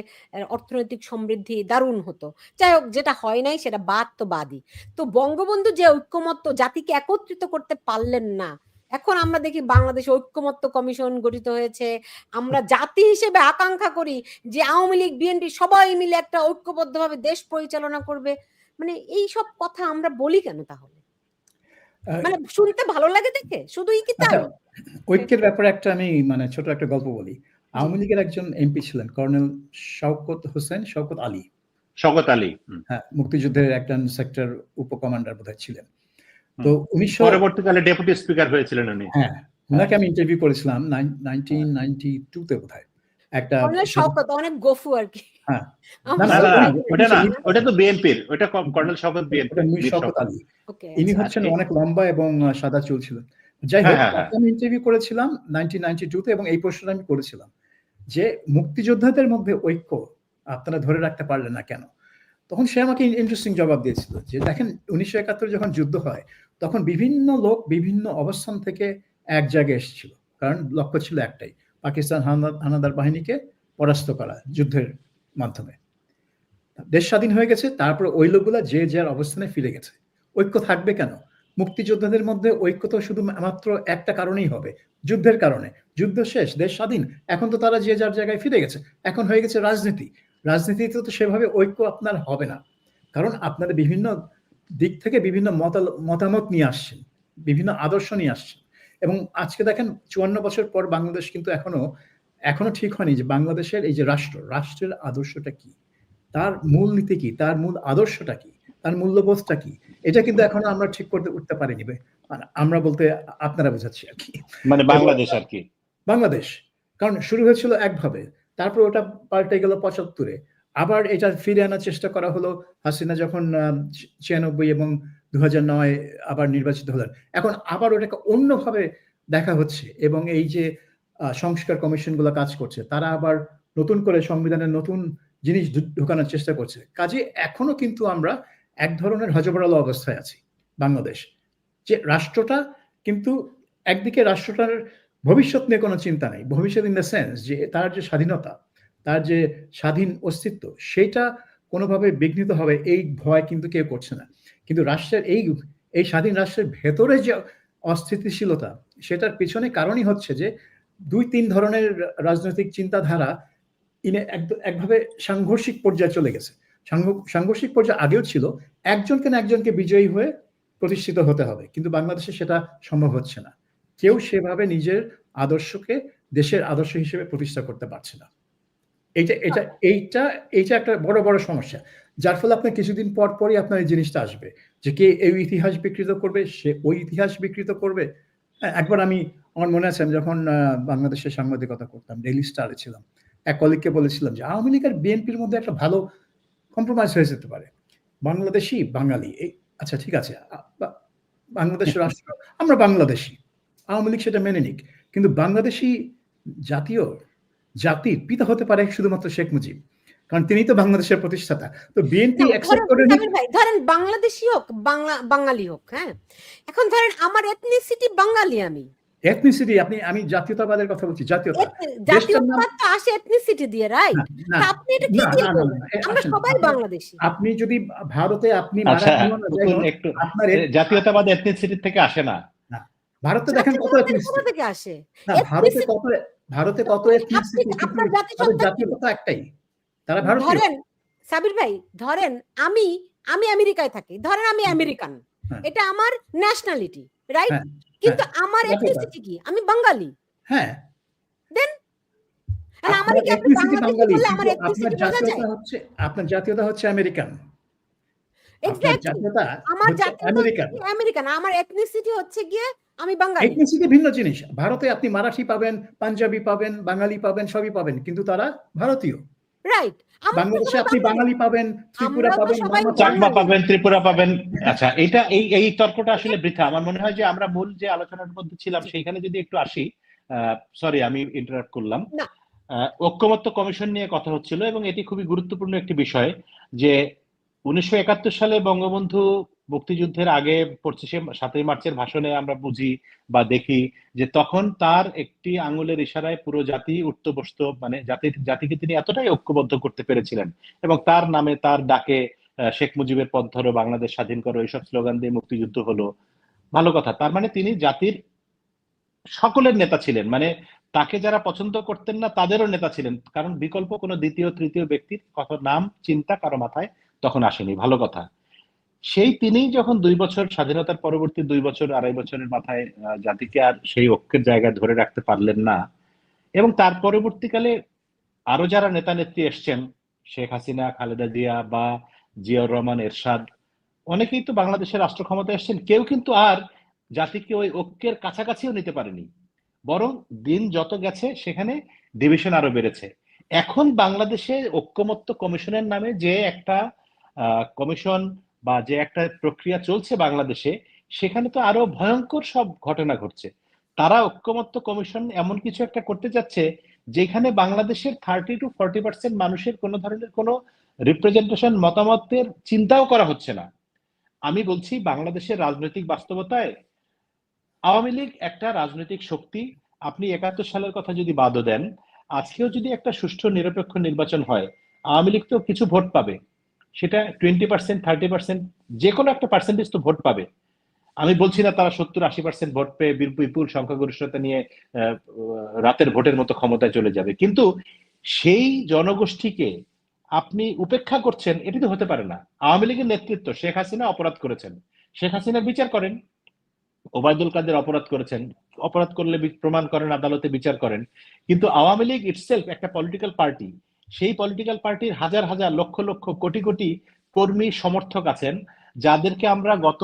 অর্থনৈতিক সমৃদ্ধি দারুণ হতো। যাই হোক, যেটা হয় নাই সেটা বাদ তো বাদই। তো বঙ্গবন্ধু যে ঐক্যমত্য জাতিকে একত্রিত করতে পারলেন না, এখন আমরা দেখি বাংলাদেশে ঐক্যমত্য কমিশন গঠিত হয়েছে। আমরা জাতি হিসেবে আকাঙ্ক্ষা করি যে আওয়ামী লীগ, বিএনপি সবাই মিলে একটা ঐক্যবদ্ধভাবে দেশ পরিচালনা করবে। মানে এই সব কথা আমরা বলি কেন তাহলে? মানে শুনতে ভালো লাগে দেখে, শুধুই কি তাই? ঐক্যের ব্যাপারে একটা আমি মানে ছোট একটা গল্প বলি। আওয়ামী লীগের একজন এমপি ছিলেন কর্নেল শওকত আলী। শওকত আলী, হ্যাঁ, মুক্তিযুদ্ধের একজন সেক্টর উপকমান্ডার বোধহয় ছিলেন। তো পরবর্তীকালে ডেপুটি স্পিকার হয়েছিলেন উনি। হ্যাঁ, উনাকে আমি ইন্টারভিউ করেছিলাম 1992 তে বোধহয়। একটা কর্নেল শওকত অনেক গফু আর কি। হ্যাঁ, ওটা না, ওটা তো বিএনপির, ওটা কর্নেল শওকত শওকত আলী। ইনি হচ্ছেন অনেক লম্বা এবং সাদা চুল ছিলেন। যাই হোক, আমি ইন্টারভিউ করেছিলাম 1992 তে, এবং এই প্রশ্নটা আমি করেছিলাম যে মুক্তিযোদ্ধাদের মধ্যে ঐক্য আপনারা ধরে রাখতে পারলেন না কেন? তখন সে আমাকে ইন্টারেস্টিং জবাব দিয়েছিল যে দেখেন, 1971 যখন যুদ্ধ হয় তখন বিভিন্ন লোক বিভিন্ন অবস্থান থেকে এক জায়গায় এসেছিল, কারণ লক্ষ্য ছিল একটাই, পাকিস্তান হানাদার বাহিনীকে পরাস্ত করা যুদ্ধের মাধ্যমে। দেশ স্বাধীন হয়ে গেছে, তারপর ওই লোকগুলা যে যার অবস্থানে ফিরে গেছে। ঐক্য থাকবে কেন? মুক্তিযোদ্ধাদের মধ্যে ঐক্য তো শুধু মাত্র একটা কারণেই হবে, যুদ্ধের কারণে। যুদ্ধ শেষ, দেশ স্বাধীন, এখন তো তারা যে যার জায়গায় ফিরে গেছে, এখন হয়ে গেছে রাজনীতি। রাজনীতিতে তো সেভাবে ঐক্য আপনার হবে না, কারণ আপনাদের বিভিন্ন দিক থেকে বিভিন্ন মতামত নিয়ে আসছেন, বিভিন্ন আদর্শ নিয়ে আসছেন। এবং আজকে দেখেন 54 বছর পর বাংলাদেশ কিন্তু এখনো ঠিক হয়নি যে বাংলাদেশের এই যে রাষ্ট্রের আদর্শটা কি, তার মূল নীতি কি, তার মূল আদর্শটা কি, তার মূল্যবোধটা কি, এটা কিন্তু এখনো আমরা ঠিক করতে উঠতে পারিনি। আমরা বলতে আপনারা বোঝাচ্ছি আর কি, মানে বাংলাদেশ আর কি, বাংলাদেশ। কারণ শুরু হয়েছিল একভাবে, তারপর ওটা পাল্টে গেল 75-এ, আবার এটা ফিরে আনার চেষ্টা করা হলো হাসিনা যখন 96 এবং 2009 আবার নির্বাচিত হলেন। এখন আবার ওটাকে অন্যভাবে দেখা হচ্ছে, এবং এই যে সংস্কার কমিশনগুলো কাজ করছে, তারা আবার নতুন করে সংবিধানের নতুন জিনিস ঢুকানোর চেষ্টা করছে। কাজে এখনো কিন্তু আমরা এক ধরনের হযবরল অবস্থায় আছি বাংলাদেশ, যে রাষ্ট্রটা কিন্তু একদিকে রাষ্ট্রটার ভবিষ্যৎ নিয়ে কোনো চিন্তা নেই, ভবিষ্যৎ ইন দ্য সেন্স যে তার যে স্বাধীনতা, তার যে স্বাধীন অস্তিত্ব, সেটা কোনোভাবে বিঘ্নিত হবে এই ভয় কিন্তু কেউ করছে না। কিন্তু রাষ্ট্রের এই স্বাধীন রাষ্ট্রের ভেতরে যে অস্থিতিশীলতা, সেটার পিছনে কারণই হচ্ছে যে 2-3 ধরনের রাজনৈতিক চিন্তাধারা একভাবে সাংঘর্ষিক পর্যায়ে চলে গেছে। সাংঘর্ষিক পর্যায়ে আগেও ছিল, একজনকে না একজনকে বিজয়ী হয়ে প্রতিষ্ঠিত হতে হবে, কিন্তু বাংলাদেশে সেটা সম্ভব হচ্ছে না। কেউ সেভাবে নিজের আদর্শকে দেশের আদর্শ হিসেবে প্রতিষ্ঠা করতে পারছে না। এইটা একটা বড় সমস্যা। যার ফলে আপনার কিছুদিন পরই আপনার এই জিনিসটা আসবে যে কে এই ইতিহাস বিকৃত করবে, সে ওই ইতিহাস বিকৃত করবে। হ্যাঁ, একবার আমার মনে আছে আমি যখন বাংলাদেশে সাংবাদিকতা করতাম, ডেইলি স্টারে ছিলাম। এক কলিগকে বলেছিলাম যে আওয়ামী লীগ আর বিএনপির মধ্যে একটা ভালো কম্প্রোমাইজ হয়ে যেতে পারে। বাংলাদেশি, বাঙালি। আচ্ছা ঠিক আছে। বাংলাদেশের রাষ্ট্র, আমরা বাংলাদেশি। আওয়ামী লীগ সেটা মেনে নিক। কিন্তু বাংলাদেশি জাতির পিতা হতে পারে শুধুমাত্র শেখ মুজিব। কারণ তিনি তো বাংলাদেশের প্রতিষ্ঠাতা। তো বিএনপি অ্যাকসেপ্ট করে নিক। ধরেন বাংলাদেশি হোক, বাঙালি হোক, হ্যাঁ? এখন ধরেন আমার এথনিসিটি বাঙালি, এথনিসিটি আমি জাতীয়তাবাদের কথা বলছি। জাতীয়তাবাদ তো আসে এথনিসিটি দিয়ে, রাইট? আপনি এটা কি দিয়ে বলবেন? আমরা সবাই বাংলাদেশি। আপনি যদি ভারতে আপনি আপনার জাতীয়তাবাদ এথনিসিটি থেকে আসে না। ভারতে দেখেন কত এথনিসিটি থেকে আসে। না, ভারতে কত এথনিসিটি, আপনার জাতীয়তা একটাই, তারা ভারতীয়। ধরেন সাবির ভাই, ধরেন আমি আমেরিকায় থাকি, ধরেন আমি আমেরিকান, এটা আমার ন্যাশনালিটি, রাইট? কিন্তু আমার এথনিসিটি কি? আমি বাঙালি। হ্যাঁ, দেন আমার এথনিসিটি বাঙালি, আপনার জাতীয়তা হচ্ছে আমেরিকান। এক্স্যাক্টলি, আমার জাতীয়তা আমেরিকান, আমার এথনিসিটি হচ্ছে গিয়ে আমি বাঙালি। এথনিসিটি ভিন্ন জিনিস। ভারতে আপনি মারাঠি পাবেন, পাঞ্জাবি পাবেন, বাঙালি পাবেন, সবই পাবেন, কিন্তু তারা ভারতীয়, রাইট? বাংলাদেশে আপনি বাঙালি পাবেন, ত্রিপুরা পাবেন, চাকমা পাবেন, ত্রিপুরা পাবেন। আচ্ছা, এই তর্কটা আসলে বৃথা। আমার মনে হয় যে আমরা মূল যে আলোচনার মধ্যে ছিলাম সেইখানে যদি একটু আসি। সরি, আমি ইন্টারাপ্ট করলাম। ঐক্যমত্য কমিশন নিয়ে কথা হচ্ছিল এবং এটি খুবই গুরুত্বপূর্ণ একটি বিষয় যে 1971 সালে বঙ্গবন্ধু মুক্তিযুদ্ধের আগে 7ই মার্চের ভাষণে আমরা বুঝি বা দেখি যে তখন তার একটি আঙুলের ইশারায় পুরো জাতি উঠতে বসত, মানে জাতিকে তিনি এতটাই ঐক্যবদ্ধ করতে পেরেছিলেন এবং তার নামে, তার ডাকে শেখ মুজিবের পথ ধরো, বাংলাদেশ স্বাধীন করো, এইসব স্লোগান দিয়ে মুক্তিযুদ্ধ হলো। ভালো কথা। তার মানে তিনি জাতির সকলের নেতা ছিলেন, মানে তাকে যারা পছন্দ করতেন না তাদেরও নেতা ছিলেন, কারণ বিকল্প কোনো দ্বিতীয় তৃতীয় ব্যক্তির কথা, নাম, চিন্তা কারো মাথায় তখন আসেনি। ভালো কথা। সেই তিনি যখন 2 বছর স্বাধীনতার পরবর্তী 2 বছর 2.5 বছরের মাথায় জাতিকে আর সেই ঐক্যের জায়গায় ধরে রাখতে পারলেন না, এবং তার পরবর্তীকালে আরো যারা নেতা নেত্রী এসছেন, শেখ হাসিনা, খালেদা জিয়া বা জিয়াউর রহমান, এরশাদ, অনেকেই তো বাংলাদেশের রাষ্ট্র ক্ষমতায় এসছেন, কেউ কিন্তু আর জাতিকে ওই ঐক্যের কাছাকাছিও নিতে পারেনি, বরং দিন যত গেছে সেখানে ডিভিশন আরো বেড়েছে। এখন বাংলাদেশে ঐক্যমত্য কমিশনের নামে যে একটা কমিশন বা যে একটা প্রক্রিয়া চলছে বাংলাদেশে, সেখানে তো আরো ভয়ঙ্কর সব ঘটনা ঘটছে। তারা ঐক্যমত্য কমিশন এমন কিছু একটা করতে যাচ্ছে যেখানে বাংলাদেশের 30 to 40% মানুষের কোনো ধরনের কোনো রিপ্রেজেন্টেশন, মতামতের চিন্তাও করা হচ্ছে না। আমি বলছি, বাংলাদেশের রাজনৈতিক বাস্তবতায় আওয়ামী লীগ একটা রাজনৈতিক শক্তি। আপনি 71 সালের কথা যদি বাদও দেন, আজকেও যদি একটা সুষ্ঠু নিরপেক্ষ নির্বাচন হয়, আওয়ামী লীগ তো কিছু ভোট পাবে, সেটা 20%, 30%, যে কোনো একটা পার্সেন্টেজ তো ভোট পাবে। আমি বলছি না তারা 70-80% ভোট পেয়ে বিপুল সংখ্যাগরিষ্ঠতা নিয়ে রাতের ভোটের মতো ক্ষমতায় চলে যাবে, কিন্তু সেই জনগোষ্ঠীকে আপনি উপেক্ষা করছেন, এটি তো হতে পারে না। আওয়ামী লীগের নেতৃত্ব, শেখ হাসিনা অপরাধ করেছেন, শেখ হাসিনার বিচার করেন। ওবায়দুল কাদের অপরাধ করেছেন, অপরাধ করলে প্রমাণ করেন, আদালতে বিচার করেন। কিন্তু আওয়ামী লীগ ইটসেলফ একটা পলিটিক্যাল পার্টি। সেই পলিটিক্যাল পার্টির হাজার হাজার, লক্ষ লক্ষ, কোটি কোটি কর্মী সমর্থক আছেন, যাদেরকে আমরা গত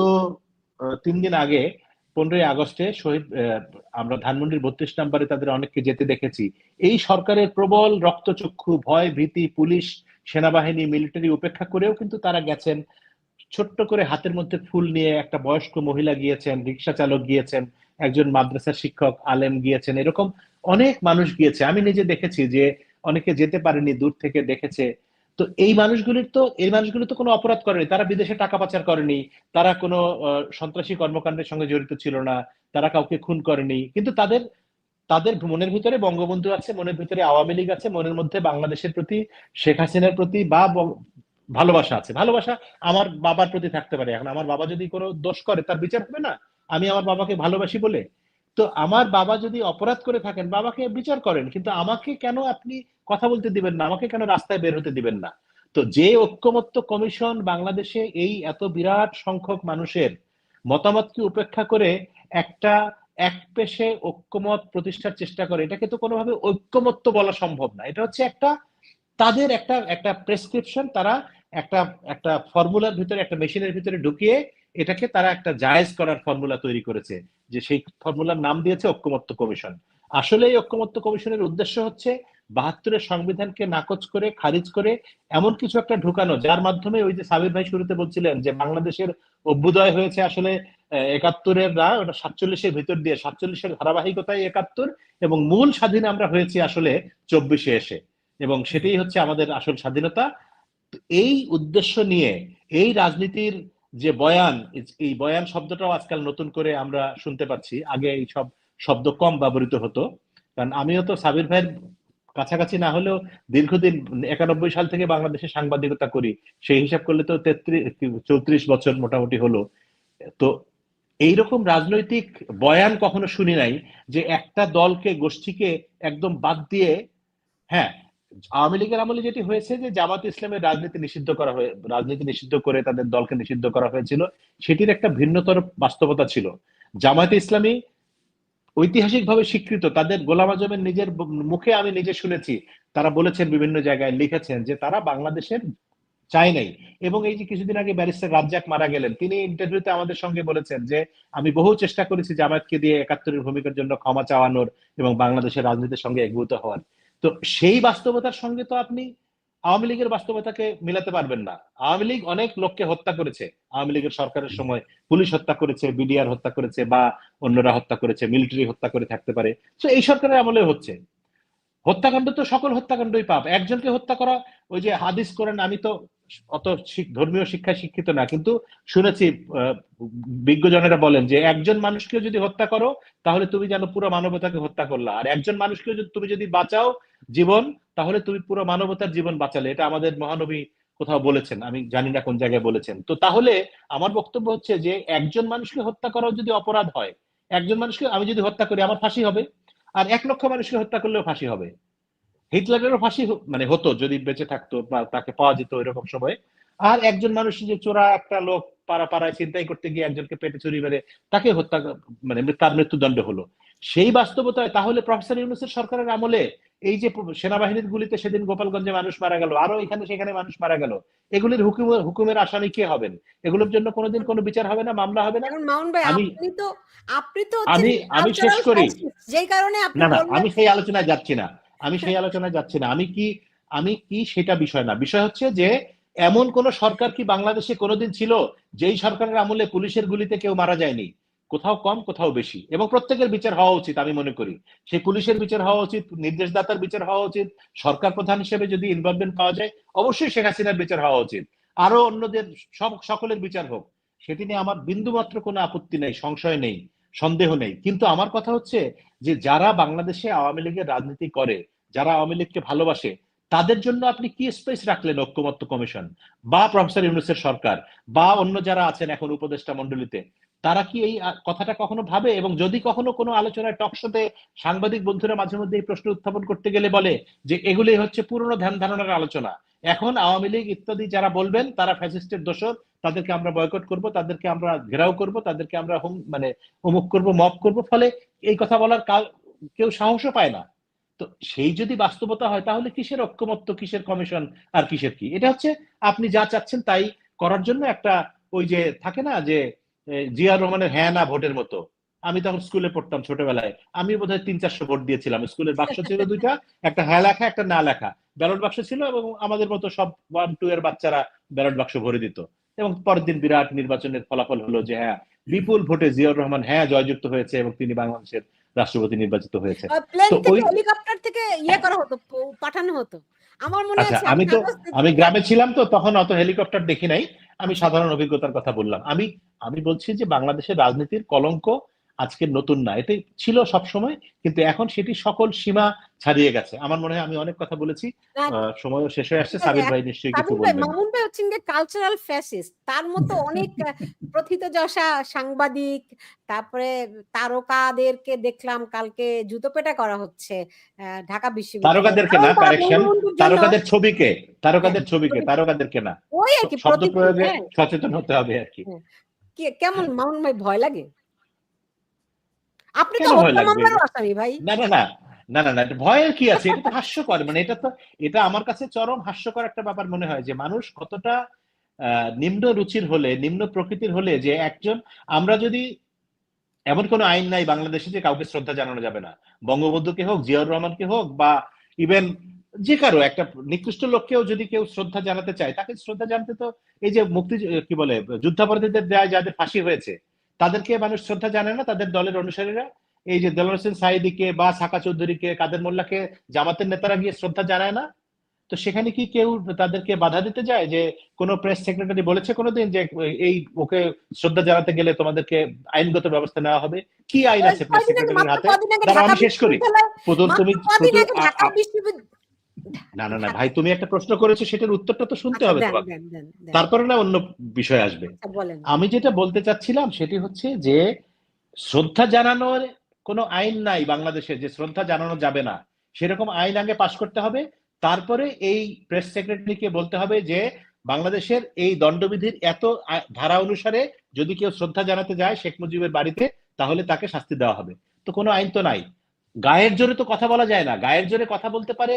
3 দিন আগে 15ই আগস্টে শহীদ, আমরা ধানমন্ডির 32 নম্বরে তাদের অনেককে যেতে দেখেছি। এই সরকারের প্রবল রক্তচক্ষু, ভয় ভীতি, পুলিশ, সেনাবাহিনী, মিলিটারি উপেক্ষা করেও কিন্তু তারা গেছেন। ছোট্ট করে হাতের মধ্যে ফুল নিয়ে একটা বয়স্ক মহিলা গিয়েছেন, রিক্সা চালক গিয়েছেন, একজন মাদ্রাসার শিক্ষক, আলেম গিয়েছেন, এরকম অনেক মানুষ গিয়েছে। আমি নিজে দেখেছি যে অনেকে যেতে পারেনি, দূর থেকে দেখেছে। তো এই মানুষগুলো তো কোনো অপরাধ করেনি, তারা বিদেশে টাকা পাচার করেনি, তারা কোনো সন্ত্রাসী কর্মকাণ্ডের সঙ্গে জড়িত ছিল না, তারা কাউকে খুন করেনি, কিন্তু তাদের মনের ভিতরে বঙ্গবন্ধু আছে, মনের ভিতরে আওয়ামী লীগ আছে, মনের মধ্যে বাংলাদেশের প্রতি, শেখ হাসিনার প্রতি বা ভালোবাসা আছে। ভালোবাসা আমার বাবার প্রতি থাকতে পারে। এখন আমার বাবা যদি কোনো দোষ করে, তার বিচার হবে না? আমি আমার বাবাকে ভালোবাসি বলে। তো আমার বাবা যদি অপরাধ করে থাকেন, বাবাকে বিচার করেন, কিন্তু আমাকে কেন আপনি কথা বলতে দিবেন না? আমাকে কেন রাস্তায় বের হতে দিবেন না? তো যে ঐক্যমত্য কমিশন বাংলাদেশে এই এত বিরাট সংখ্যক মানুষের মতামতকে উপেক্ষা করে একটা একপেশে ঐক্যমত প্রতিষ্ঠার চেষ্টা করে, এটাকে তো কোনোভাবে ঐক্যমত্য বলা সম্ভব না। এটা হচ্ছে তাদের একটা প্রেসক্রিপশন, তারা একটা একটা ফর্মুলার ভিতরে, একটা মেশিনের ভিতরে ঢুকিয়ে এটাকে তারা একটা জায়েজ করার ফর্মুলা তৈরি করেছে, যে সেই ফর্মুলার নাম দিয়েছে ঐক্যমত্য কমিশন। আসলে এই ঐক্যমত্য কমিশনের উদ্দেশ্য হচ্ছে ৭২-এর সংবিধানকে নাকচ করে, খারিজ করে এমন কিছু একটা ঢুকানো, যার মাধ্যমে ওই যে সাবির ভাই শুরুতে বলছিলেন যে বাংলাদেশের অভ্যুদয় হয়েছে আসলে ৭১-এর না, ওটা ৪৭-এর ভিতর দিয়ে, ৪৭-এর ধারাবাহিকতায় ৭১, এবং মূল স্বাধীন আমরা হয়েছি আসলে ২৪-এ এসে, এবং সেটাই হচ্ছে আমাদের আসল স্বাধীনতা। এই উদ্দেশ্য নিয়ে এই রাজনীতির যে বয়ান, এই বয়ান শব্দটাও আজকাল নতুন করে আমরা শুনতে পাচ্ছি, আগে এই সব শব্দ কম ব্যবহৃত হতো। কারণ আমিও তো সাবির ভাইয়ের কাছাকাছি না হলেও দীর্ঘদিন ৯১ সাল থেকে বাংলাদেশে সাংবাদিকতা করি, সেই হিসাব করলে তো ৩৪ বছর মোটামুটি হলো। তো এইরকম রাজনৈতিক বয়ান কখনো শুনি নাই যে একটা দলকে, গোষ্ঠীকে একদম বাদ দিয়ে, হ্যাঁ আওয়ামী লীগের আমলে যেটি হয়েছে যে জামাত ইসলামের রাজনীতি নিষিদ্ধ করে তাদের দলকে নিষিদ্ধ করা হয়েছিল, সেটির একটা ভিন্নতর বাস্তবতা ছিল। জামায়াতে ইসলামী ঐতিহাসিকভাবে স্বীকৃত, তাদের গোলাম আজমের নিজের মুখে আমি নিজে শুনেছি, তারা বলেছেন, বিভিন্ন জায়গায় লিখেছেন যে তারা বাংলাদেশের চাই নাই। এবং এই যে কিছুদিন আগে ব্যারিস্টার রাজ্জাক মারা গেলেন, তিনি ইন্টারভিউতে আমাদের সঙ্গে বলেছেন যে আমি বহু চেষ্টা করেছি জামায়াতকে দিয়ে ৭১-এর ভূমিকার জন্য ক্ষমা চাওয়ানোর এবং বাংলাদেশের রাজনীতির সঙ্গে একভূত হওয়ার। তো সেই বাস্তবতার সঙ্গে তো আপনি আওয়ামী লীগের বাস্তবতাকে মিলাতে পারবেন না। আওয়ামী লীগ অনেক লোককে হত্যা করেছে, আওয়ামী লীগের সরকারের সময় পুলিশ হত্যা করেছে, বিডিআর হত্যা করেছে, বা অন্যরা হত্যা করেছে, মিলিটারি হত্যা করে থাকতে পারে। তো এই সরকারের আমলে হচ্ছে। হত্যাকাণ্ড তো সকল হত্যাকাণ্ডই পাপ। একজনকে হত্যা করা, ওই যে হাদিস করেন, আমি তো অত ধর্মীয় শিক্ষায় শিক্ষিত না, কিন্তু শুনেছি বিজ্ঞজনেরা বলেন যে একজন মানুষকে যদি হত্যা করো তাহলে তুমি যেন পুরো মানবতাকে হত্যা করলা, আর একজন মানুষকে তুমি যদি বাঁচাও জীবন, তাহলে তুমি পুরো মানবতার জীবন বাঁচালে। এটা আমাদের মহানবী কোথাও বলেছেন, আমি জানি না কোন জায়গায় বলেছেন। তো তাহলে আমার বক্তব্য হচ্ছে যে একজন মানুষকে হত্যা করাও যদি অপরাধ হয়, একজন মানুষকে আমি যদি হত্যা করি আমার ফাঁসি হবে, আর ১,০০,০০০ মানুষকে হত্যা করলেও ফাঁসি হবে। হিটলারেরও ফাঁসি মানে হতো যদি বেঁচে থাকতো বা তাকে পাওয়া যেত এরকম সময়। আর একজন মানুষ যে চোরা একটা লোক পাড়ায় ছিনতাই করতে গিয়ে একজনকে পেটে ছুরি মেরে তাকে হত্যা, মানে তার মৃত্যুদণ্ড হলো। সেই বাস্তবতায় তাহলে প্রফেসর ইউনূসের সরকারের আমলে এই যে সেনাবাহিনীর গুলিতে সেদিন গোপালগঞ্জে মানুষ মারা গেল, আরো এখানে সেখানে মানুষ মারা গেল, এগুলির হুকুমের আসামি কে হবেন? এগুলোর জন্য কোনোদিন কোনো বিচার হবে না, মামলা হবে না। মামুন ভাই, আমি আপনি তো আমি শেষ করি, যেই কারণে আপনি না বললেন, আমি সেই আলোচনায় যাচ্ছি না, আমি কি সেটা বিষয় না। বিষয় হচ্ছে যে এমন কোন সরকার কি বাংলাদেশে কোনোদিন ছিল যেই সরকারের আমলে পুলিশের গুলিতে কেউ মারা যায়নি? কোথাও কম, কোথাও বেশি, এবং প্রত্যেকের বিচার হওয়া উচিত। আমি মনে করি সেই পুলিশের বিচার হওয়া উচিত, নির্দেশদাতার বিচার হওয়া উচিত, সরকার প্রধান হিসেবে যদি ইনভলভমেন্ট পাওয়া যায় অবশ্যই শেখ হাসিনার বিচার হওয়া উচিত, আরো অন্যদের সকলের বিচার হোক, সেটি নিয়ে আমার বিন্দুমাত্র কোনো আপত্তি নেই, সংশয় নেই, সন্দেহ নেই। কিন্তু আমার কথা হচ্ছে যে যারা বাংলাদেশে আওয়ামী লীগের রাজনীতি করে, যারা আওয়ামী লীগকে ভালোবাসে, তাদের জন্য আপনি কি স্পেস রাখলেন ঐক্যমত্য কমিশন বা প্রফেসর ইউনূসের সরকার বা অন্য যারা আছেন এখন উপদেষ্টা মন্ডলীতে? তারা কি এই কথাটা কখনো ভাবে? এবং যদি কখনো কোনো আলোচনায় টকশোতে সাংবাদিক বন্ধুরা মাঝে মধ্যে এই প্রশ্ন উত্থাপন করতে গেলে বলে যে এগুলি হচ্ছে পুরনো ধ্যান ধারণার আলোচনা, এখন আওয়ামী লীগ ইত্যাদি যারা বলবেন তারা ফ্যাসিস্টের দোসর, তাদেরকে আমরা বয়কট করব, তাদেরকে আমরা ঘেরাও করব, তাদেরকে আমরা মানে অমুক করব, মব করব, ফলে এই কথা বলার কেউ সাহসও পায় না। তো সেই যদি বাস্তবতা হয় তাহলে কিসের ঐক্যমত্য, কিসের কমিশন, আর কিসের কি? এটা হচ্ছে আপনি যা চাচ্ছেন তাই করার জন্য একটা, ওই যে থাকে না যে জিয়াউর রহমানের হ্যাঁ না ভোটের মতো। আমি তখন স্কুলে পড়তাম ছোটবেলায়, আমি বোধহয় ৩-৪০০ ভোট দিয়েছিলাম। স্কুলের বাক্স ছিল দুইটা, একটা হ্যাঁ লেখা, একটা না লেখা, ব্যালট বাক্স ছিল, এবং আমাদের মতো সব 1-2 এর বাচ্চারা ব্যালট বাক্স ভরে দিত, এবং পরের দিন বিরাট নির্বাচনের ফলাফল হলো যে হ্যাঁ, বিপুল ভোটে জিয়াউর রহমান হ্যাঁ জয়যুক্ত হয়েছে এবং তিনি বাংলাদেশের রাষ্ট্রপতি নির্বাচিত হয়েছে। প্লেন থেকে, হেলিকপ্টার থেকে করা হতো, পাঠানো হতো। আমার মনে আছে আমি গ্রামে ছিলাম তো তখন অত হেলিকপ্টার দেখি নাই, আমি সাধারণ অভিজ্ঞতার কথা বললাম। আমি বলছি যে বাংলাদেশের রাজনীতির কলঙ্ক আজকে নতুন না, এটাই ছিল সব সময়, কিন্তু এখন সেটি সকল সীমা ছাড়িয়ে গেছে। আমার মনে হয় আমি অনেক কথা বলেছি, সময়ও শেষ হয়ে আসছে। সাবির ভাই নিশ্চয়ই কিছু বলবেন। মামুন ভাই হচ্ছেন কালচারাল ফ্যাসিস্ট, তার মতো অনেক প্রথিতযশা সাংবাদিক, তারপরে তারকাদেরকে দেখলাম কালকে জুতো পেটা করা হচ্ছে ঢাকা বিশ্ববিদ্যালয়ে। তারকাদেরকে না, কারেকশন, তারকাদের ছবিকে, তারকাদেরকে না, ওই আর কি, শব্দ প্রয়োগে সচেতন হতে হবে আর কি। কেমন মামুন ভাই, ভয় লাগে? আপনি তো কেন ভয় হত্যা লাগবে? মামলারও আসামি ভাই। না না না না না না, এটা ভয়ের কি আছে? এটা তো হাস্যকর, মানে এটা আমার কাছে চরম হাস্যকর একটা ব্যাপার মনে হয় যে মানুষ কতটা নিম্ন রুচির হলে, নিম্ন প্রকৃতির হলে, যে একজন, আমরা যদি, এমন কোনো আইন নাই বাংলাদেশে যে কাউকে শ্রদ্ধা জানানো যাবে না, বঙ্গবন্ধুকে হোক, জিয়াউর রহমানকে হোক, বা ইভেন যে কারো একটা নিকৃষ্ট লোককেও যদি কেউ শ্রদ্ধা জানাতে চায়, তাকে শ্রদ্ধা জানাতে তো, এই যে কি বলে, যুদ্ধাপরাধীদের যাদের ফাঁসি হয়েছে তাদেরকে মানুষ শ্রদ্ধা জানে না, তাদের দলের অনুসারীরা, এই যে দেলোয়ার হোসেন সাঈদীকে বা সাকা চৌধুরীকে, কাদের মোল্লাকে জামাতের নেতারা গিয়ে শ্রদ্ধা জানায় না? তো সেখানে কি কেউ তাদেরকে বাধা দিতে যায়? যে কোনো প্রেস সেক্রেটারি বলেছে কোনোদিন যে এই ওকে শ্রদ্ধা জানাতে গেলে তোমাদেরকে আইনগত ব্যবস্থা নেওয়া হবে? কি আইন আছে প্রেস সেক্রেটারির হাতে? দাঁড়াও আমি শেষ করি। তুমি না না না ভাই, তুমি একটা প্রশ্ন করেছো, সেটার উত্তরটা তো শুনতে হবে তোমাকে, তারপরে না অন্য বিষয় আসবে। আমি যেটা বলতে চাচ্ছিলাম সেটি হচ্ছে যে শ্রদ্ধা জানানোর কোনো আইন নাই বাংলাদেশে, যে শ্রদ্ধা জানানো যাবে না সেরকম আইন আগে পাশ করতে হবে, তারপরে এই প্রেস সেক্রেটারিকে বলতে হবে যে বাংলাদেশের এই দণ্ডবিধির এত ধারা অনুসারে যদি কেউ শ্রদ্ধা জানাতে যায় শেখ মুজিবের বাড়িতে, তাহলে তাকে শাস্তি দেওয়া হবে। তো কোনো আইন তো নাই। গায়ের জোরে তো কথা বলা যায় না, গায়ের জোরে কথা বলতে পারে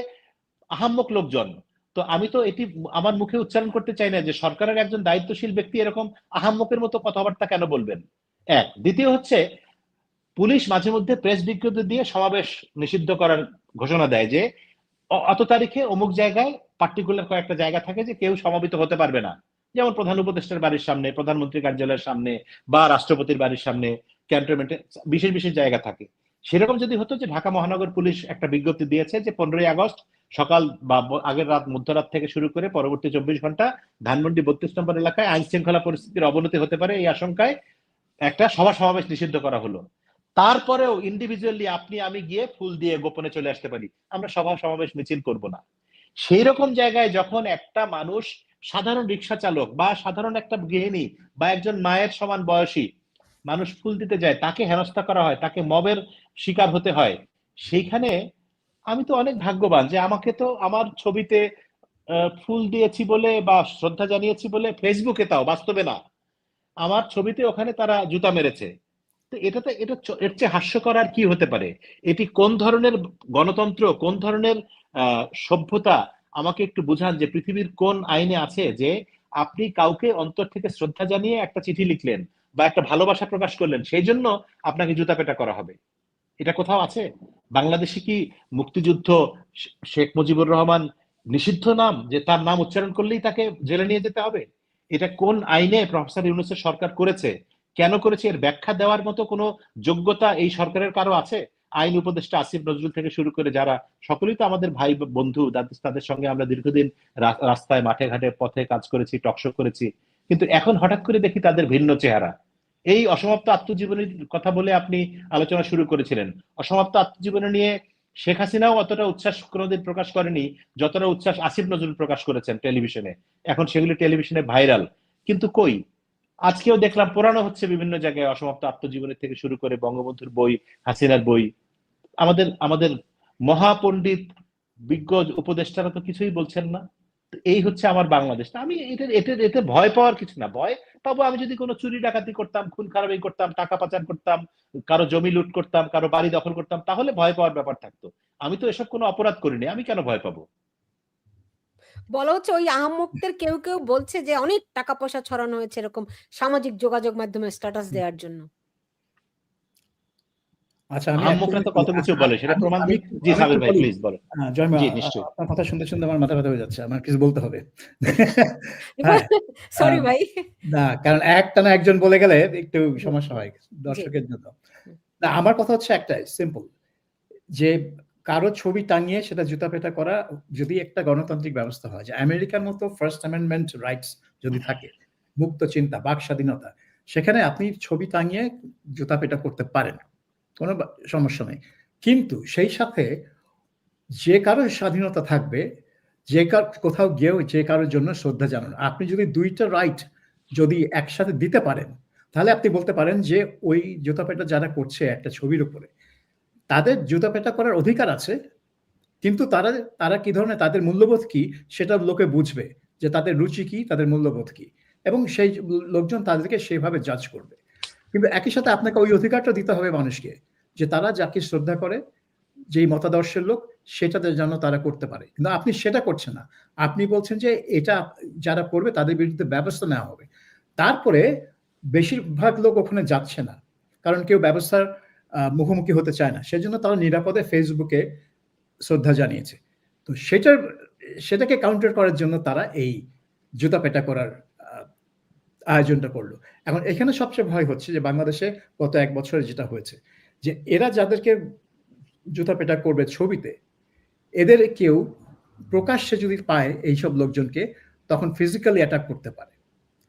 আহাম্মক লোকজন। তো আমি তো এটি আমার মুখে উচ্চারণ করতে চাই না যে সরকারের একজন দায়িত্বশীল ব্যক্তি এরকম আহাম্মকের মতো কথাবার্তা কেন বলবেন। এক, দ্বিতীয় হচ্ছে পুলিশ মাঝে মধ্যে প্রেস বিজ্ঞপ্তি দিয়ে সমাবেশ নিষিদ্ধ করার ঘোষণা দেয় যে অত তারিখে অমুক জায়গায় পার্টিকুলার কয়েকটা জায়গা থাকে যে কেউ সমাবেত হতে পারবে না, যেমন প্রধান উপদেষ্টার বাড়ির সামনে, প্রধানমন্ত্রী কার্যালয়ের সামনে, বা রাষ্ট্রপতির বাড়ির সামনে, ক্যান্টনমেন্টে বিশেষ বিশেষ জায়গা থাকে। সেরকম যদি হতো যে ঢাকা মহানগর পুলিশ একটা বিজ্ঞপ্তি দিয়েছে যে 15ই আগস্ট সকাল বা আগের রাত, মধ্যরাত থেকে শুরু করে পরবর্তী 24 ঘন্টা ধানমন্ডি 32 নম্বর এলাকায় আইন শৃঙ্খলা পরিস্থিতির অবনতি হতে পারে এই আশঙ্কায় একটা সভা সমাবেশ নিষিদ্ধ করা হলো, তারপরেও ইন্ডিভিজুয়ালি আপনি আমি গিয়ে ফুল দিয়ে গোপনে চলে আসতে পারি, আমরা সভা সমাবেশ মিছিল করব না। সেই রকম জায়গায় যখন একটা মানুষ, সাধারণ রিক্সা চালক বা সাধারণ একটা গৃহিণী বা একজন মায়ের সমান বয়সী মানুষ ফুল দিতে যায়, তাকে হেনস্থা করা হয়, তাকে মবের শিকার হতে হয়, সেইখানে আমি তো অনেক ভাগ্যবান যে আমাকে তো আমার ছবিতে ফুল দিয়েছি বলে বা শ্রদ্ধা জানিয়েছি বলে ফেসবুকে, তাও বাস্তবে না, আমার ছবিতে ওখানে তারা জুতা মেরেছে। তো এটা এর চেয়ে হাস্যকর আর কি হতে পারে? এটি কোন ধরনের গণতন্ত্র, কোন ধরনের সভ্যতা? আমাকে একটু বুঝান যে পৃথিবীর কোন আইনে আছে যে আপনি কাউকে অন্তর থেকে শ্রদ্ধা জানিয়ে একটা চিঠি লিখলেন বা একটা ভালোবাসা প্রকাশ করলেন, সেই জন্য আপনাকে জুতা পেটা করা হবে? এটা কোথাও আছে? বাংলাদেশে কি মুক্তিযুদ্ধ, শেখ মুজিবুর রহমান নিষিদ্ধ নাম, যে তার নাম উচ্চারণ করলেই তাকে জেলে নিয়ে যেতে হবে? এটা কোন আইনে প্রফেসর ইউনূসের সরকার করেছে? কেন করেছে? এর ব্যাখ্যা দেওয়ার মতো কোনো যোগ্যতা এই সরকারের কারো আছে? আইন উপদেষ্টা আসিফ নজরুল থেকে শুরু করে যারা, সকলেই তো আমাদের ভাই বন্ধু, তাদের সঙ্গে আমরা দীর্ঘদিন রাস্তায়, মাঠে ঘাটে, পথে কাজ করেছি, টকশো করেছি, কিন্তু এখন হঠাৎ করে দেখি তাদের ভিন্ন চেহারা। এই অসমাপ্ত আত্মজীবনীর কথা বলে আপনি আলোচনা শুরু করেছিলেন। অসমাপ্ত আত্মজীবনী নিয়ে শেখ হাসিনাও অতটা উচ্ছ্বাস কোনোদিন প্রকাশ করেনি যতটা উচ্ছ্বাস আসিফ নজরুল প্রকাশ করেছেন টেলিভিশনে। এখন সেগুলি টেলিভিশনে ভাইরাল, কিন্তু কই, আজকেও দেখলাম পোড়ানো হচ্ছে বিভিন্ন জায়গায় অসমাপ্ত আত্মজীবনী থেকে শুরু করে বঙ্গবন্ধুর বই, হাসিনার বই। আমাদের আমাদের মহাপণ্ডিত বিজ্ঞ উপদেষ্টারা তো কিছুই বলছেন না। এই হচ্ছে আমার বাংলাদেশ। আমি এতে ভয় পাওয়ার কিছু না। ভয় পাবো আমি যদি কোনো চুরি ডাকাতি করতাম, খুন খারাপি করতাম, টাকা পাচার করতাম, কারো জমি লুট করতাম, কারো বাড়ি দখল করতাম, তাহলে ভয় পাওয়ার ব্যাপার থাকতো। আমি তো এসব কোনো অপরাধ করিনি, আমি কেন ভয় পাবো? বলা হচ্ছে ওই আহাম্মকদের কেউ কেউ বলছে যে অনেক টাকা পয়সা ছড়ানো হয়েছে এরকম সামাজিক যোগাযোগ মাধ্যমে স্ট্যাটাস দেওয়ার জন্য। আচ্ছা, আমি আহাম্মকরা তো কত কিছু বলে, সেটা প্রমাণ দিন। জি সাবির ভাই প্লিজ বলেন। জয়মা, জি নিশ্চয়ই। আপনার কথা শুনতে শুনতে আমার মাথা ব্যথা হয়ে যাচ্ছে, আমার কিছু বলতে হবে। হ্যাঁ, সরি ভাই। না, কারণ একটানা একজন বলে গেলে একটু সমস্যা হয় দর্শকের জন্য। না, আমার কথা হচ্ছে একটাই সিম্পল, যে কারো ছবি টাঙিয়ে সেটা জুতা পেটা করা যদি একটা গণতান্ত্রিক ব্যবস্থা হয়, যে আমেরিকার মতো ফার্স্ট অ্যামেন্ডমেন্ট রাইটস যদি থাকে, মুক্ত চিন্তা, বাক স্বাধীনতা, সেখানে আপনি ছবি টাঙিয়ে জুতা পেটা করতে পারেন, কোনো সমস্যা নেই। কিন্তু সেই সাথে যে কারোর স্বাধীনতা থাকবে, যে কোথাও গিয়েও যে কারোর জন্য শ্রদ্ধা জানানো। আপনি যদি দুইটা রাইট যদি একসাথে দিতে পারেন, তাহলে আপনি বলতে পারেন যে ওই জুতা পেটা যারা করছে একটা ছবির উপরে, তাদের জুতা পেটা করার অধিকার আছে, কিন্তু তারা কি ধরনের, তাদের মূল্যবোধ কি সেটা লোকে বুঝবে, যে তাদের রুচি কি, তাদের মূল্যবোধ কি, এবং সেই লোকজন তাদেরকে সেভাবে জাজ করবে। কিন্তু একই সাথে আপনাকে ওই অধিকারটা দিতে হবে মানুষকে, যে তারা যাকে শ্রদ্ধা করে, যেই মতাদর্শের লোক, সেটাতে যেন তারা করতে পারে। কিন্তু আপনি সেটা করছেন না। আপনি বলছেন যে এটা যারা করবে তাদের বিরুদ্ধে ব্যবস্থা নেওয়া হবে। তারপরে বেশিরভাগ লোক ওখানে যাচ্ছে না। কারণ কেউ ব্যবস্থার মুখোমুখি হতে চায় না। সেজন্য তারা নিরাপদে ফেসবুকে শ্রদ্ধা জানিয়েছে। তো সেটাকে কাউন্টার করার জন্য তারা এই জুতা পেটা করার আয়োজনটা করলো। এখন এখানে সবচেয়ে ভয় হচ্ছে যে বাংলাদেশে গত ১ বছরে যেটা হয়েছে, যে এরা যাদেরকে জুতা পেটা করবে ছবিতে, এদের কেউ প্রকাশ্যে যদি পায় এইসব লোকজনকে, তখন ফিজিক্যালি অ্যাটাক করতে পারে।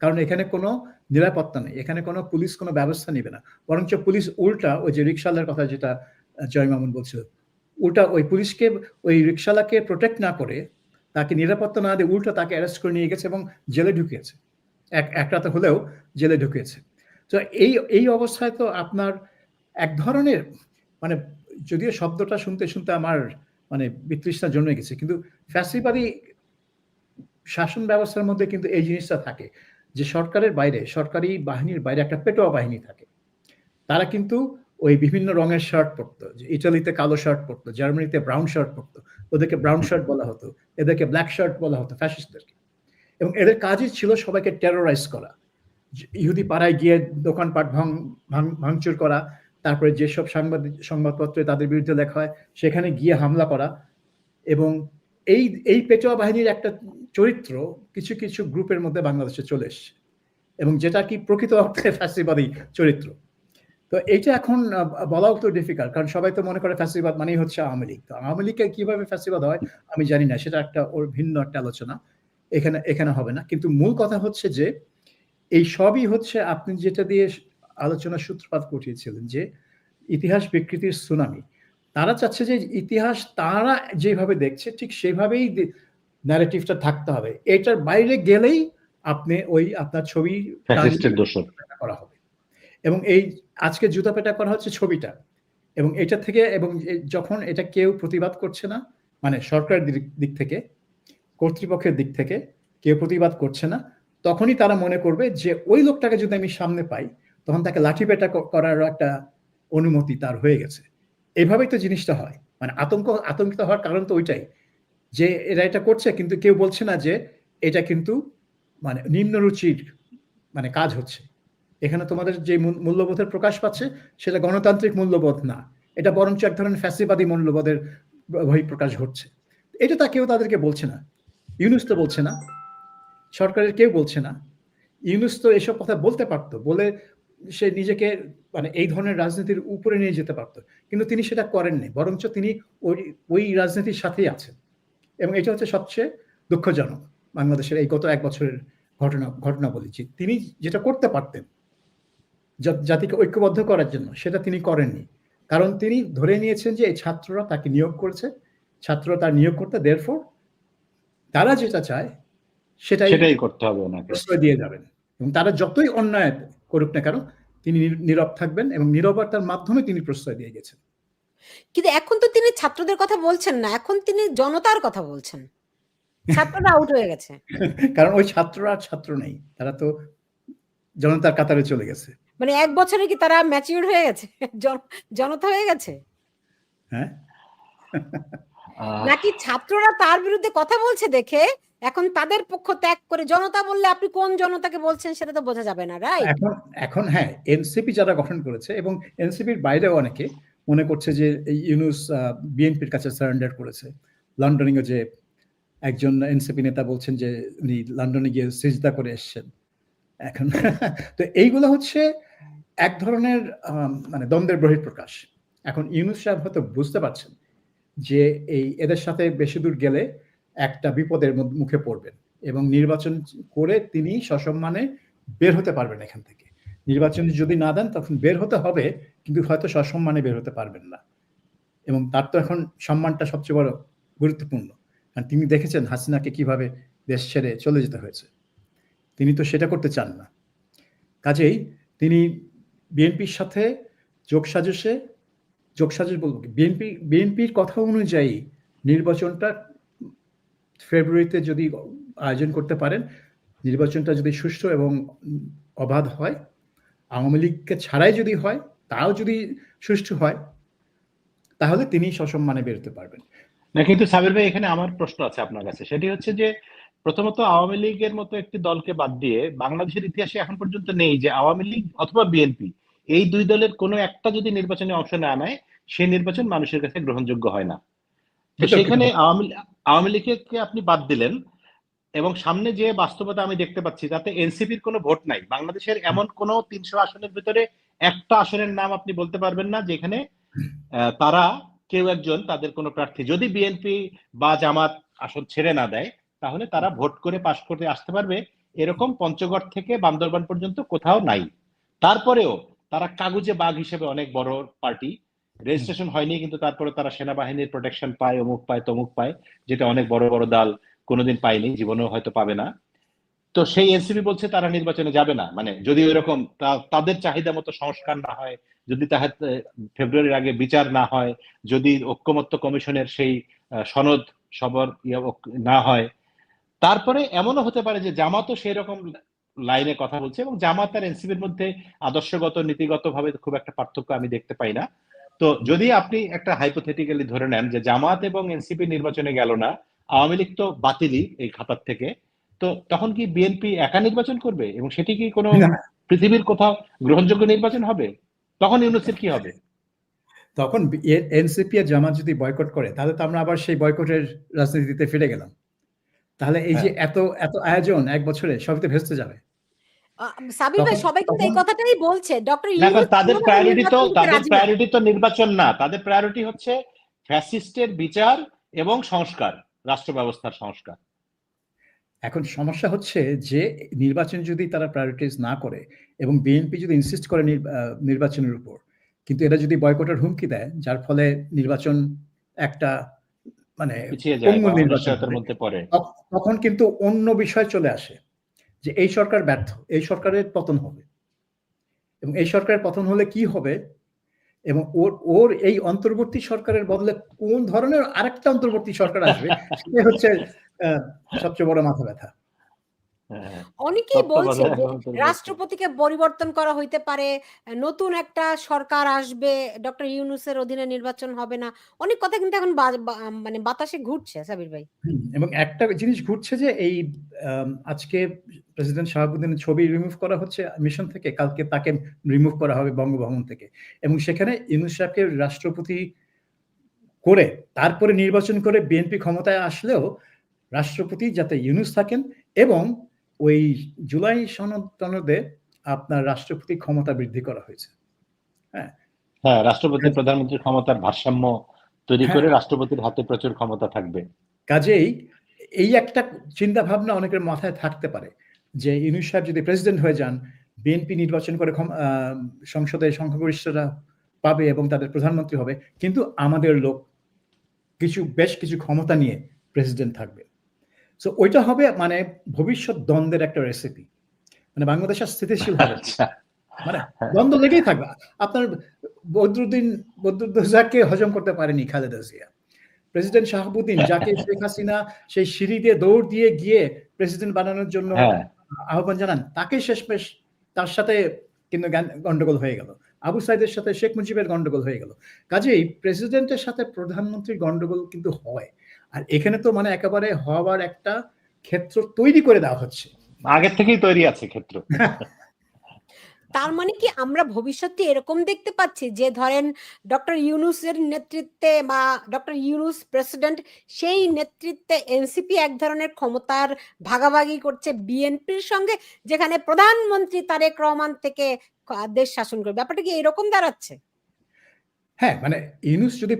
কারণ এখানে কোনো নিরাপত্তা নেই। এখানে কোনো পুলিশ কোনো ব্যবস্থা নিবে না। বরঞ্চ পুলিশ উল্টা ওই যে রিকশাওয়ালার কথা যেটা জয় মামুন বলছিল, উল্টা ওই পুলিশকে ওই রিকশাওয়ালাকে প্রোটেক্ট না করে, তাকে নিরাপত্তা না দিয়ে উল্টা তাকে অ্যারেস্ট করে নিয়ে গেছে এবং জেলে ঢুকিয়েছে। এক রাতে হলেও জেলে ঢুকিয়েছে। তো এই অবস্থায় তো আপনার এক ধরনের মানে, যদিও শব্দটা শুনতে আমার মানে বিতৃষ্ণা জন্মে গেছে, কিন্তু ফ্যাসিবাদী শাসন ব্যবস্থার মধ্যে কিন্তু এই জিনিসটা থাকে যে সরকারের বাইরে, সরকারি বাহিনীর বাইরে একটা পেটোয়া বাহিনী থাকে। তারা কিন্তু ওই বিভিন্ন রঙের শার্ট পরতো। যে ইটালিতে কালো শার্ট পরতো, জার্মানিতে ব্রাউন শার্ট পরতো। ওদেরকে ব্রাউন শার্ট বলা হতো, এদেরকে ব্ল্যাক শার্ট বলা হতো, ফ্যাসিস্টদেরকে। এবং এদের কাজই ছিল সবাইকে টেরোরাইজ করা। ইহুদি পাড়ায় গিয়ে দোকানপাট ভাঙচুর করা, তারপরে যেসব সংবাদপত্রে তাদের বিরুদ্ধে লেখা হয় সেখানে গিয়ে হামলা করা। এবং এই পেটোয়া বাহিনীর একটা চরিত্র কিছু কিছু গ্রুপের মধ্যে বাংলাদেশে চলে এসছে, এবং যেটা কি প্রকৃত অর্থে ফ্যাসিবাদী চরিত্র। তো এইটা এখন বলাও তো ডিফিকাল্ট, কারণ সবাই তো মনে করে ফ্যাসিবাদ মানেই হচ্ছে আওয়ামী লীগ। তো আওয়ামী লীগকে কিভাবে ফ্যাসিবাদ হয় আমি জানি না, সেটা একটা ওর ভিন্ন একটা আলোচনা, এখানে হবে না। কিন্তু মূল কথা হচ্ছে যে এই সবই হচ্ছে আপনি যেটা দিয়ে আলোচনার সূত্রপাত ঘটিয়েছিলেন, যে ইতিহাস বিকৃতির সুনামি। তারা চাচ্ছে যে ইতিহাস তারা যেভাবে দেখছে ঠিক সেভাবেই ন্যারেটিভটা থাকতে হবে। এটার বাইরে গেলেই আপনি ওই আপনার ছবি করা হবে। এবং এই আজকে জুতা পেটা করা হচ্ছে ছবিটা, এবং এটা থেকে, এবং যখন এটা কেউ প্রতিবাদ করছে না, মানে সরকারের দিক থেকে, কর্তৃপক্ষের দিক থেকে কেউ প্রতিবাদ করছে না, তখনই তারা মনে করবে যে ওই লোকটাকে যদি আমি সামনে পাই, তখন তাকে লাঠিপেটা করার একটা অনুমতি তার হয়ে গেছে। এইভাবেই তো জিনিসটা হয়। মানে আতঙ্কিত হওয়ার কারণ তো ওইটাই, যে এরা এটা করছে কিন্তু কেউ বলছে না যে এটা কিন্তু মানে নিম্নরুচির মানে কাজ হচ্ছে। এখানে তোমাদের যে মূল্যবোধের প্রকাশ পাচ্ছে সেটা গণতান্ত্রিক মূল্যবোধ না, এটা বরঞ্চ এক ধরনের ফ্যাসিবাদী মূল্যবোধের বহিঃপ্রকাশ ঘটছে। এটা তা কেউ তাদেরকে বলছে না। ইউনূস তো বলছে না, সরকারের কেউ বলছে না। ইউনূস তো এসব কথা বলতে পারতো, বলে সে নিজেকে মানে এই ধরনের রাজনীতির উপরে নিয়ে যেতে পারতো, কিন্তু তিনি সেটা করেননি। বরঞ্চ তিনি ওই রাজনীতির সাথেই আছেন। এবং এটা হচ্ছে সবচেয়ে দুঃখজনক বাংলাদেশের এই গত ১ বছরের ঘটনা বলেছি। তিনি যেটা করতে পারতেন জাতিকে ঐক্যবদ্ধ করার জন্য, সেটা তিনি করেননি। কারণ তিনি ধরে নিয়েছেন যে এই ছাত্ররা তাকে নিয়োগ করেছে, ছাত্ররা তার নিয়োগ করতে, দেয়ারফর তারা যেটা চায় সেটাই করতে হবে, ওনাকে প্রশ্রয় দিয়ে যাবেন। এবং তারা যতই অন্যায় করুক না কেন তিনি নীরব থাকবেন, এবং নীরবতার মাধ্যমে তিনি প্রশ্রয় দিয়ে গেছেন। কিন্তু এখন তো তিনি ছাত্রদের কথা বলছেন না, এখন তিনি জনতার কথা বলছেন। ছাত্ররা আউট হয়ে গেছে। কারণ ওই ছাত্ররা আর ছাত্র নেই, তারা তো জনতার কাতারে চলে গেছে। মানে ১ বছরে কি তারা ম্যাচিউর হয়ে গেছে, জনতা হয়ে গেছে? হ্যাঁ, নাকি ছাত্ররা তার বিরুদ্ধে কথা বলছে দেখে এখন তাদের পক্ষ ত্যাগ করে জনতা বললে আপনি কোন জনতাকে বলছেন সেটা তো বোঝা যাবে না, রাইট? এখন হ্যাঁ, এনসিপি যারা গঠন করেছে, এবং এনসিপির বাইরেও অনেকে মনে করছে যে ইউনূস বিএনপির কাছে সারেন্ডার করেছে। লন্ডনে যে একজন এনসিপি নেতা বলছেন যে উনি লন্ডনে গিয়ে সিজদা করে এসছেন। এখন তো এইগুলো হচ্ছে এক ধরনের মানে দ্বন্দ্বের বহিঃপ্রকাশ। এখন ইউনূস সাহেব হয়তো বুঝতে পারছেন যে এদের সাথে বেশি দূর গেলে একটা বিপদের মুখে পড়বেন, এবং নির্বাচন করে তিনি সসম্মানে বের হতে পারবেন এখান থেকে। নির্বাচন যদি না দেন তখন বের হতে হবে, কিন্তু হয়তো সসম্মানে বের হতে পারবেন না। এবং তার তো এখন সম্মানটা সবচেয়ে বড় গুরুত্বপূর্ণ, কারণ তিনি দেখেছেন হাসিনাকে কিভাবে দেশ ছেড়ে চলে যেতে হয়েছে। তিনি তো সেটা করতে চান না। কাজেই তিনি বিএনপির সাথে যোগসাজশ বলবো, বিএনপির কথা অনুযায়ী নির্বাচনটা ফেব্রুয়ারিতে যদি আয়োজন করতে পারেন, নির্বাচনটা যদি সুষ্ঠু এবং অবাধ হয়, আওয়ামী লীগকে ছাড়াই যদি হয়, তাও যদি সুষ্ঠু হয়, তাহলে তিনি সসম্মানে বেরোতে পারবেন। না, কিন্তু সাবির ভাই, এখানে আমার প্রশ্ন আছে আপনার কাছে। সেটি হচ্ছে যে, প্রথমত আওয়ামী লীগের মতো একটি দলকে বাদ দিয়ে বাংলাদেশের ইতিহাসে এখন পর্যন্ত নেই যে আওয়ামী লীগ অথবা বিএনপি এই দুই দলের কোনো একটা যদি নির্বাচনে অংশ না নেয়, সেই নির্বাচন মানুষের কাছে গ্রহণযোগ্য হয় না। তো বিতর্কিত সেখানে হবে। আওয়ামী লীগকে আপনি বাদ দিলেন, এবং সামনে যে বাস্তবতা আমি দেখতে পাচ্ছি তাতে এনসিপির কোনো ভোট নাই। বাংলাদেশের এমন কোনো 300 আসনের ভিতরে একটা আসনের নাম আপনি বলতে পারবেন না যেখানে তারা কেউ একজন তাদের কোনো প্রার্থী, যদি বিএনপি বা জামাত আসন ছেড়ে না দেয়, তাহলে তারা ভোট করে পাশ করতে আসতে পারবে, এরকম পঞ্চগড় থেকে বান্দরবান পর্যন্ত কোথাও নাই। তারপরেও তারা কাগুজে বাঘ হিসেবে অনেক বড় পার্টি, রেজিস্ট্রেশন হয়নি, কিন্তু তারপরে তারা সেনাবাহিনীর প্রোটেকশন পায়, অমুক পায়, তমুক পায়, যেটা অনেক বড় বড় দল কোনোদিন পায়নি, জীবনেও হয়তো পাবে না। তো সেই এনসিপি বলছে তারা নির্বাচনে যাবে না, মানে যদি ওইরকম তাদের চাহিদা মতো সংস্কার না হয়, যদি তাহার ফেব্রুয়ারির আগে বিচার না হয়, যদি ঐক্যমত্য কমিশনের সেই সনদ সবর না হয়, তারপরে এমনও হতে পারে যে জামাতও সেই রকম লাইনে কথা বলছে, এবং জামাত আর এনসিপির মধ্যে আদর্শগত নীতিগত ভাবে খুব একটা পার্থক্য আমি দেখতে পাই না। তো যদি আপনি একটা হাইপোথেটিক্যালি ধরে নেন যে জামাত এবং এনসিপি নির্বাচনে গেল না, আওয়ামী লীগ তো বাতিলই এই খাতার থেকে, তো তখন কি বিএনপি একা নির্বাচন করবে, এবং সেটি কি কোনো না, পৃথিবীর কোথাও গ্রহণযোগ্য নির্বাচন হবে? তখন ইউনূসের কি হবে? তখন এনসিপি আর জামাত যদি বয়কট করে, তাহলে তো আমরা আবার সেই বয়কটের রাজনীতিতে ফিরে গেলাম। তাহলে এই যে হ্যাঁ, এত এত আয়োজন এক বছরে সবই তো ভেস্তে যাবে। সাবির ভাই, তখন সবাই কিন্তু তখন এই কথাটাই বলছে। ডক্টর না, কারণ ইউনূস তাদের কোনোভাবে প্রায়োরিটি তো নির্বাচন দিতে রাজি না। নির্বাচন না, তাদের প্রায়োরিটি হচ্ছে ফ্যাসিস্টের বিচার এবং সংস্কার, রাষ্ট্র ব্যবস্থার সংস্কার। এখন সমস্যা হচ্ছে যে নির্বাচন যদি তারা প্রায়োরিটাইজ না করে এবং বিএনপি যদি ইনসিস্ট করে নির্বাচনের উপর, কিন্তু এরা যদি বয়কটের হুমকি দেয়, যার ফলে নির্বাচন একটা মানে পিছিয়ে যায় পঙ্গু বা নির্বাচন অনিশ্চয়তার হবে, মধ্যে পড়ে। তখন কিন্তু অন্য বিষয় চলে আসে যে এই সরকার ব্যর্থ, এই সরকারের পতন হবে। এবং এই সরকারের পতন হলে কি হবে, এবং ওর ওর এই অন্তর্বর্তী সরকারের বদলে কোন ধরনের আরেকটা অন্তর্বর্তী সরকার আসবে, সেটাই হচ্ছে সবচেয়ে বড় মাথা ব্যথা। হ্যাঁ, অনেকেই বলছে তত্ত্বাবধায়ক যে অন্তর্বর্তী। রাষ্ট্রপতিকে পরিবর্তন করা হইতে পারে, নতুন একটা সরকার আসবে, ডক্টর ইউনূসের অধীনে নির্বাচন হবে না। অনেক কথা কিন্তু এখন মানে বাতাসে ঘুরছে সাবির ভাই। এবং একটা জিনিস ঘুরছে যে এই আজকে প্রেসিডেন্ট শাহাবুদ্দিনের ছবি রিমুভ করা হচ্ছে মিশন থেকে, কালকে তাকে রিমুভ করা হবে বঙ্গভবন থেকে, এবং সেখানে ইউনূস সাহেবকে রাষ্ট্রপতি করে তারপরে নির্বাচন করে বিএনপি ক্ষমতায় আসলেও রাষ্ট্রপতি যাতে ইউনূস থাকেন, এবং ওই জুলাই সনদে আপনার রাষ্ট্রপতি ক্ষমতা বৃদ্ধি করা হয়েছে। হ্যাঁ, হ্যাঁ, রাষ্ট্রপতি প্রধানমন্ত্রীর ক্ষমতার ভারসাম্য তৈরি হ্যাঁ, করে রাষ্ট্রপতির হাতে প্রচুর ক্ষমতা থাকবে। কাজেই এই একটা চিন্তা ভাবনা অনেকের মাথায় থাকতে পারে যে ইউনূস সাহেব যদি প্রেসিডেন্ট হয়ে যান, বিএনপি নির্বাচন করে সংসদে সংখ্যাগরিষ্ঠরা পাবে এবং তাদের প্রধানমন্ত্রী হবে, কিন্তু আমাদের লোক বেশ কিছু ক্ষমতা নিয়ে প্রেসিডেন্ট থাকবে। সো ওইটা হবে মানে ভবিষ্যৎ দ্বন্দ্বের একটা রেসিপি, মানে বাংলাদেশ আর স্থিতিশীল হবে না। আচ্ছা, মানে দ্বন্দ্ব লেগেই থাকবে। আপনার বদরুদ্দোজাকে হজম করতে পারেনি খালেদা জিয়া, প্রেসিডেন্ট শাহাবুদ্দিন যাকে শেখ হাসিনা সেই সিঁড়ি দিয়ে দৌড় দিয়ে গিয়ে প্রেসিডেন্ট বানানোর জন্য হ্যাঁ, আহ্বান জানান, তাকে শেষমেশ তার সাথে কিন্তু গন্ডগোল হয়ে গেল, আবু সাইদের সাথে শেখ মুজিবের গন্ডগোল হয়ে গেল। কাজেই প্রেসিডেন্টের সাথে প্রধানমন্ত্রীর গন্ডগোল কিন্তু হয়, আর এখানে তো মানে একেবারে হওয়ার একটা ক্ষেত্র তৈরি করে দেওয়া হচ্ছে। আগের থেকেই তৈরি আছে ক্ষেত্র। তার মানে কি আমরা ভবিষ্যতে এরকম দেখতে পাচ্ছি যে ধরেন ডক্টর ইউনূসের নেতৃত্বে বা ডক্টর ইউনূস প্রেসিডেন্ট, সেই নেতৃত্বে এনসিপি এক ধরনের ক্ষমতার ভাগাভাগি করছে বিএনপির সঙ্গে, যেখানে প্রধানমন্ত্রী তারেক রহমান থেকে দেশ শাসন করবে। ব্যাপারটা কি এরকম দাঁড়াচ্ছে? হ্যাঁ, মানে ইউনূস যদি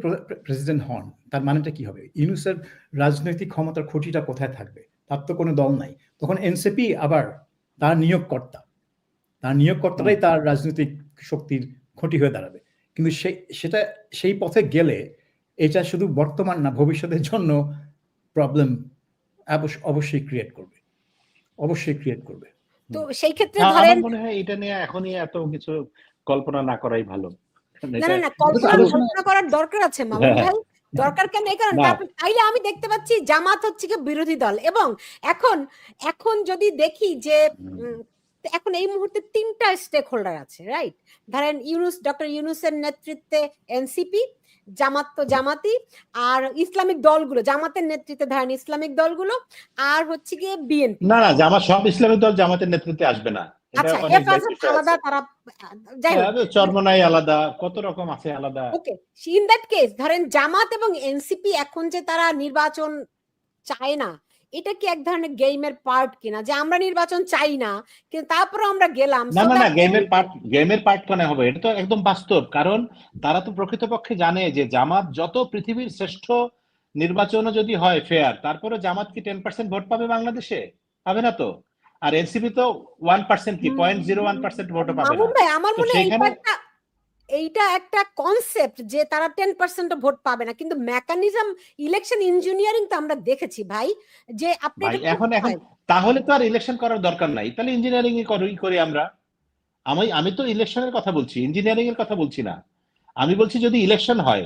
প্রেসিডেন্ট হন, তার মানেটা কি হবে? ইউনূসের রাজনৈতিক ক্ষমতার খুঁটিটা কোথায় থাকবে? তার তো কোনো দল নাই। তখন এনসিপি আবার তার নিয়োগকর্তারাই তার রাজনৈতিক শক্তির খুঁটি হয়ে দাঁড়াবে। কিন্তু সেই পথে গেলে এটা শুধু বর্তমান না, ভবিষ্যতের জন্য প্রবলেম অবশ্যই ক্রিয়েট করবে। তো সেই ক্ষেত্রে আমার ধরেন, মনে হয় এটা নিয়ে এখনই এত কিছু কল্পনা না করাই ভালো। না এটা না না, এটা তো কল্পনা করার দরকার আছে মামুন হ্যাঁ, ভাই। দরকার কেন? এই কারণে না, তারপর তাইলে আমি দেখতে পাচ্ছি জামাত হচ্ছে কি বিরোধী দল, এবং এখন এখন যদি দেখি যে এখন এই মুহূর্তে 3টা স্টেক হোল্ডার আছে, রাইট? ধরেন ডক্টর ইউনূসের নেতৃত্বে এনসিপি, জামাত তো জামাতি, আর ইসলামিক দলগুলো, জামাতের নেতৃত্বে ধরেন ইসলামিক দলগুলো, আর হচ্ছে গিয়ে বিএনপি। না না, জামাত সব ইসলামিক দল জামাতের নেতৃত্বে আসবে না, এটা আচ্ছা, অনেক হেফাজত বিষয় আলাদা, আছে। তারা যাই হোক, চরমনাই আলাদা, কত রকম আছে আলাদা। ওকে, ইন দ্যাট কেস ধরেন জামাত এবং এনসিপি এখন যে তারা নির্বাচন চায় না, এটা কি এক ধরনের গেমের পার্ট কিনা, যে আমরা নির্বাচন চাই না কিন্তু তারপরে আমরা গেলাম? না না না, গেমের পার্ট কেন হবে? এটা তো একদম বাস্তব, কারণ তারা তো প্রকৃতপক্ষে জানে যে জামাত যত পৃথিবীর শ্রেষ্ঠ নির্বাচনও যদি হয় ফেয়ার, তারপরে জামাত কি 10% ভোট পাবে বাংলাদেশে? পাবে না তো। আর এনসিপি তো 1% কি 0.01% ভোটও পাবে না। মামুন ভাই, আমার তো মনে হয় সেখানে এইটা একটা কনসেপ্ট যে তারা 10% ভোট পাবে না, কিন্তু মেকানিজম ইলেকশন ইঞ্জিনিয়ারিং তো আমরা দেখেছি ভাই, যে আপনি ভাই এটা এখন করতে হয়। তাহলে তো আর ইলেকশন করার দরকার নাই, তাহলে ইঞ্জিনিয়ারিং করি আমরা। আমি তো ইলেকশনের কথা বলছি, ইঞ্জিনিয়ারিং এর কথা বলছি না। আমি বলছি যদি ইলেকশন হয়,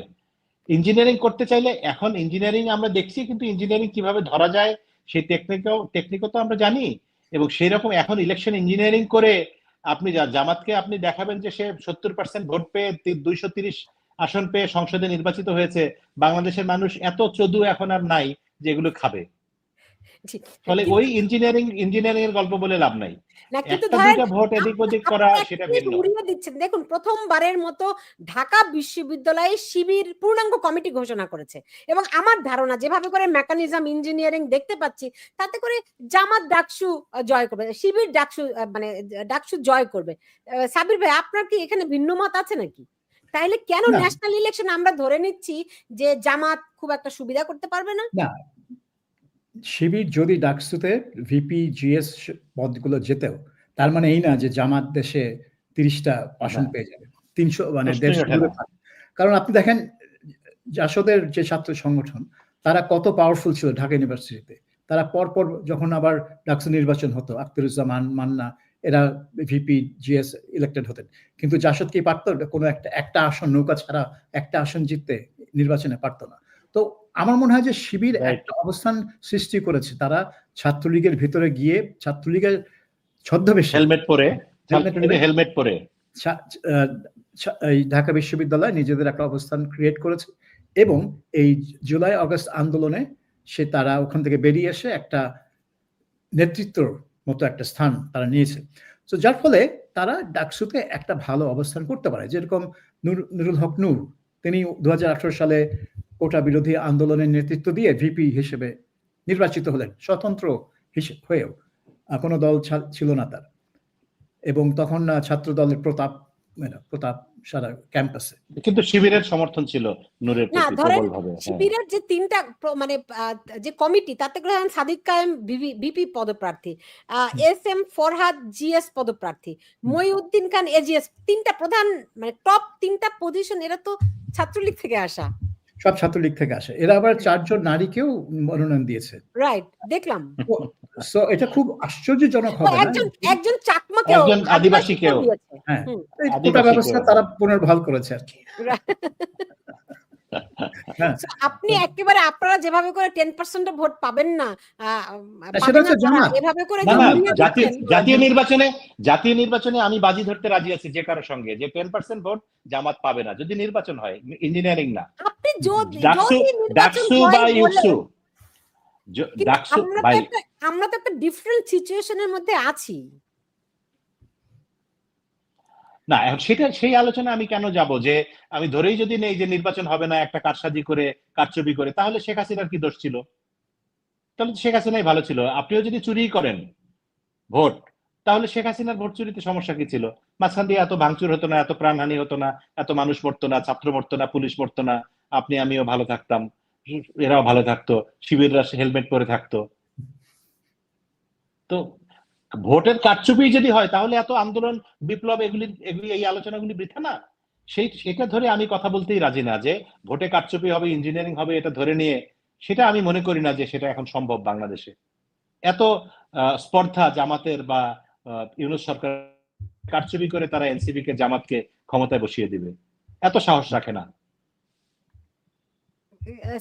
ইঞ্জিনিয়ারিং করতে চাইলে এখন ইঞ্জিনিয়ারিং আমরা দেখছি, কিন্তু ইঞ্জিনিয়ারিং কিভাবে ধরা যায় সেই টেকনিকও তো আমরা জানি। এবং সেই রকম এখন ইলেকশন ইঞ্জিনিয়ারিং করে আপনি জামাতকে আপনি দেখাবেন যে সে 70% ভোট পেয়ে 230 আসন পেয়ে সংসদে নির্বাচিত হয়েছে। বাংলাদেশের মানুষ এত চদু এখন আর নাই যেগুলো খাবে। জি, ফলে কিন্তু ওই ইঞ্জিনিয়ারিং এর গল্প বলে লাভ নাই। না, কিন্তু একটা ধরেন দুইটা ভোট এদিক ওদিক করা আপনারা সেটা একটু ভিন্ন। উড়িয়ে দিচ্ছেন। দেখুন, প্রথমবারের মতো ঢাকা বিশ্ববিদ্যালয়ে শিবির পূর্ণাঙ্গ কমিটি ঘোষণা করেছে, এবং আমার ধারণা যেভাবে করে মেকানিজম ইঞ্জিনিয়ারিং দেখতে পাচ্ছি, তাতে করে জামাত ডাকসু জয় করবে, শিবির ডাকসু মানে ডাকসু জয় করবে। সাবির ভাই, আপনার কি এখানে ভিন্ন মত আছে নাকি? তাইলে কেন না ন্যাশনাল ইলেকশন আমরা ধরে নিচ্ছি যে জামাত খুব একটা সুবিধা করতে পারবে না? না, শিবির যদি ডাকসুতে ভিপি জিএস পদগুলো যেতেও, তার মানে এই না যে জামাত দেশে 30টা আসন হ্যাঁ, পেয়ে যাবে, 300 মানে প্রশ্নই 150 ওঠে দূরে না। থাক। কারণ আপনি দেখেন জাসদের যে ছাত্র সংগঠন, তারা কত পাওয়ারফুল ছিল ঢাকা ইউনিভার্সিটিতে। তারা পরপর যখন আবার ডাকসু নির্বাচন হতো, আখতারুজ্জামান, মান্না, এরা ভিপি জিএস ইলেক্টেড হতেন। কিন্তু জাসদ কি পারত কোনো একটা আসন, নৌকা ছাড়া একটা আসন জিততে? নির্বাচনে পারত না। তো আমার মনে হয় যে শিবির রাইট। একটা অবস্থান সৃষ্টি করেছে। তারা ছাত্রলীগের ভিতরে গিয়ে ছাত্রলীগের ছদ্মবেশে হেলমেট পরে, হেলমেট পরে হেলমেট পরে এই ঢাকা বিশ্ববিদ্যালয় নিজেদের একটা অবস্থান ক্রিয়েট করেছে, এবং এই জুলাই আগস্ট আন্দোলনে তারা ওখান থেকে বেরিয়ে এসে একটা নেতৃত্বর মতো একটা স্থান তারা নিয়েছে। তো যার ফলে তারা ডাকসুতে একটা ভালো অবস্থান করতে পারে। যেরকম নুরুল হক নূর, তিনি 2018 সালে কোটা বিরোধী আন্দোলনের নেতৃত্ব দিয়ে ভিপি হিসেবে নির্বাচিত হলেন, স্বতন্ত্র হয়েও, কোনো দল ছিল না তার। এবং তখন ছাত্র দলের প্রতাপ সারা ক্যাম্পাসে। কিন্তু শিবিরের সমর্থন ছিল নূরের না, প্রতি ধরেন প্রবলভাবে। হ্যাঁ, শিবিরের যে তিনটা মানে যে কমিটি, তাতে ধরেন সাদিক কায়েম বিপি পদপ্রার্থী, এস এম ফরহাদ জিএস পদপ্রার্থী, মহিউদ্দিন খান এজিএস, তিনটা প্রধান মানে টপ তিনটা পজিশন, এরা তো ছাত্রলীগ থেকে আসা, সব ছাত্রলীগ থেকে আসে। এরা আবার 4 জন নারীকেও মনোনয়ন দিয়েছে। রাইট, দেখলাম। সো এটা খুব আশ্চর্যজনক হবে না? একজন চাকমাকেও, একজন আদিবাসীকেও। দিয়েছে। হ্যাঁ, হুম। এই কোটা ব্যবস্থা তারা পুনর্বহাল করেছে আর কি। হ্যাঁ, So, আপনি একেবারে আপনারা যেভাবে করে 10% ভোট পাবেন না, সেটা হচ্ছে জামাত। এভাবে করে না যে না, উড়িয়ে দিচ্ছেন। জাতীয় নির্বাচনে আমি বাজি ধরতে রাজি আছি যে কারোর সঙ্গে, যে 10% ভোট জামাত পাবে না যদি নির্বাচন হয়, ইঞ্জিনিয়ারিং না। আপনি যদি নির্বাচন ডাকসু হয় বা বলে, ইউকসু, কিন্তু ডাকসু ভাই, আমরা তো একটা ডিফারেন্ট সিচুয়েশনের মধ্যে আছি। না এখন সেই আলোচনা আমি কেন যাব, যে আমি ধরেই যদি নেই যে নির্বাচন হবে না, একটা কারসাজি করে কারচুপি করে, তাহলে শেখ হাসিনার কি দোষ ছিল? তাহলে শেখ হাসিনাই ভালো ছিল। আপনিও যদি চুরি করেন ভোট, তাহলে শেখ হাসিনার ভোট চুরিতে সমস্যা কি ছিল? মাঝখান দিয়ে এত ভাঙচুর হতো না, এত প্রাণহানি হতো না, এত মানুষ মরতো না, ছাত্র মরতো না, পুলিশ মরতো না, আপনি আমিও ভালো থাকতাম, এরাও ভালো থাকতো, শিবিররা হেলমেট পরে থাকতো। তো ভোটের কারচুপি যদি হয়, তাহলে এত আন্দোলন, বিপ্লব, এগুলি এই আলোচনাগুলি বৃথা না? সেটা ধরে আমি কথা বলতেই রাজি না, যে ভোটে কারচুপি হবে, ইঞ্জিনিয়ারিং হবে, এটা ধরে নিয়ে, সেটা আমি মনে করি না যে সেটা এখন সম্ভব বাংলাদেশে। এত স্পর্ধা জামাতের বা ইউনূস সরকার, কারচুপি করে তারা এনসিপি কে, জামাতকে ক্ষমতায় বসিয়ে দিবে, এত সাহস রাখে না।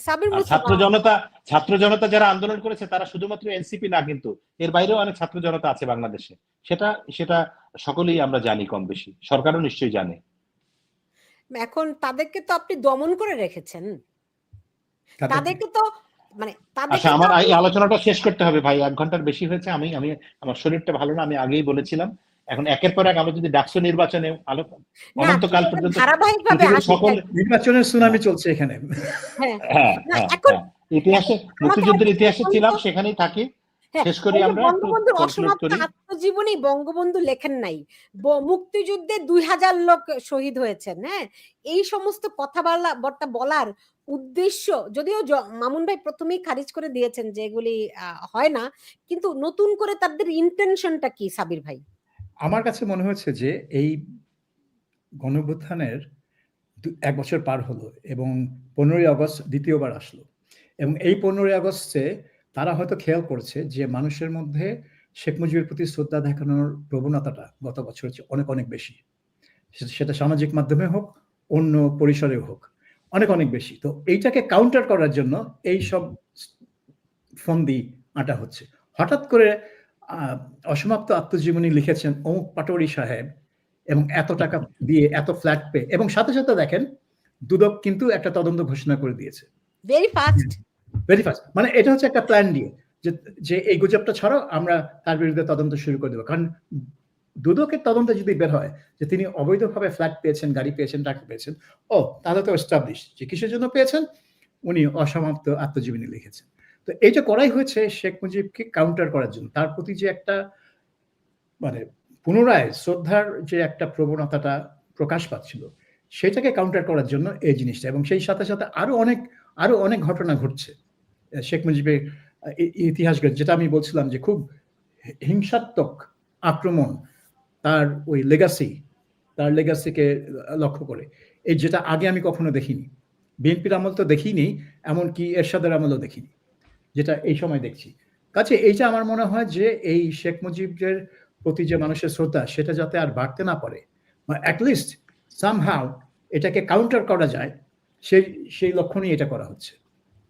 সাবির ছাত্র জনতা যারা আন্দোলন করেছে, তারা শুধুমাত্র এনসিপি না, কিন্তু এর বাইরেও অনেক ছাত্র জনতা আছে বাংলাদেশে। সেটা সকলেই আমরা জানি, কম বেশি সরকারও নিশ্চয়ই জানে। এখন তাদেরকে তো আপনি দমন করে রেখেছেন, তাদেরকে তাদেরকে তো মানে আচ্ছা, তাদেরকে তো আমার এই আপনি আলোচনাটা শেষ করতে হবে ভাই, 1 ঘন্টার বেশি হয়েছে। আমি আমি আমার শরীরটা ভালো না, আমি আগেই বলেছিলাম। এখন একের পর এক আমরা যদি ডাকসু নির্বাচনে না অনন্তকাল এটা পর্যন্ত ধারাবাহিক ভাবে পৃথিবীর আসুক সকল একদম। নির্বাচনের হ্যাঁ সুনামি চলছে এখানে। হ্যাঁ হ্যাঁ না হ্যাঁ এখন হ্যাঁ, ইতিহাসে আমাকে মুক্তিযুদ্ধের একটা জিনিস ইতিহাসে বলুন ছিলাম, তো, সেখানেই থাকি। হ্যাঁ শেষ করি এই যে আমরা, একটু বঙ্গবন্ধুর কনক্লুড অসমাপ্ত করি। আত্মজীবনী বঙ্গবন্ধু লেখেন নাই, মুক্তিযুদ্ধে 2000 লোক শহীদ হয়েছেন, হ্যাঁ এই সমস্ত কথাবার্তা বলার উদ্দেশ্য, যদিও মামুন ভাই প্রথমেই খারিজ করে দিয়েছেন যে এগুলি হয় না, কিন্তু নতুন করে তাদের ইন্টেনশনটা কি সাবির ভাই? আমার কাছে মনে হয়েছে যে এই গণঅভ্যুত্থানের ১ বছর পার হলো এবং ১৫ই আগস্ট দ্বিতীয়বার আসলো এবং এই ১৫ই আগস্টে তারা হয়তো খেয়াল করেছে যে মানুষের মধ্যে শেখ মুজিবের প্রতি শ্রদ্ধা দেখানোর প্রবণতাটা গত বছরের চেয়ে অনেক, অনেক বেশি। সেটা সামাজিক মাধ্যমে হোক, অন্য পরিসরেও হোক, অনেক, অনেক বেশি। তো এইটাকে কাউন্টার করার জন্য এইসব ফন্দি আঁটা হচ্ছে। হঠাৎ করে অসমাপ্ত আত্মজীবনী লিখেছেন অমুক পাটোয়ারি সাহেব এবং এত টাকা দিয়ে এত ফ্ল্যাট পেয়ে, এবং সাথে, সাথে দেখেন দুদক কিন্তু একটা তদন্ত ঘোষণা করে দিয়েছে। Very fast. Very fast. মানে এটা হচ্ছে একটা প্ল্যান দিয়ে যে এই গুজবটা ছড়াও, আমরা তার বিরুদ্ধে তদন্ত শুরু করে দেবো। কারণ দুদকের তদন্তে যদি বের হয় যে তিনি অবৈধভাবে ফ্ল্যাট পেয়েছেন, গাড়ি পেয়েছেন, টাকা পেয়েছেন, তাহলে তো এস্টাবলিশ যে কিসের জন্য পেয়েছেন, উনি অসমাপ্ত আত্মজীবনী লিখেছেন। তো এইটা করাই হয়েছে শেখ মুজিবকে কাউন্টার করার জন্য, তার প্রতি যে একটা মানে পুনরায় শ্রদ্ধার যে একটা প্রবণতাটা প্রকাশ পাচ্ছিল সেটাকে কাউন্টার করার জন্য এই জিনিসটা, এবং সেই সাথে সাথে আরো অনেক ঘটনা ঘটছে শেখ মুজিবের ইতিহাস, যেটা আমি বলছিলাম যে খুব হিংসাত্মক আক্রমণ তার ওই তার লেগাসিকে লক্ষ্য করে, এই যেটা আগে আমি কখনো দেখিনি। বিএনপির আমল তো দেখিনি, এমনকি এরশাদের আমলও দেখিনি, যেটা এই সময় দেখছি। কাছে এইটা আমার মনে হয় যে এই শেখ মুজিবের প্রতি যে মানুষের শ্রদ্ধা সেটা যাতে আর বাড়তে না পারে, বা অ্যাটলিস্ট সামহাউ এটাকে কাউন্টার করা যায়, সেই লক্ষ্য নিয়ে এটা করা হচ্ছে।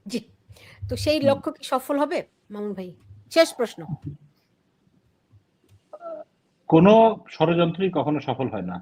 জি, তো সেই লক্ষ্য কি সফল হবে মামুন ভাই? শেষ প্রশ্ন। কোনো ষড়যন্ত্রই কখনো সফল হয় না।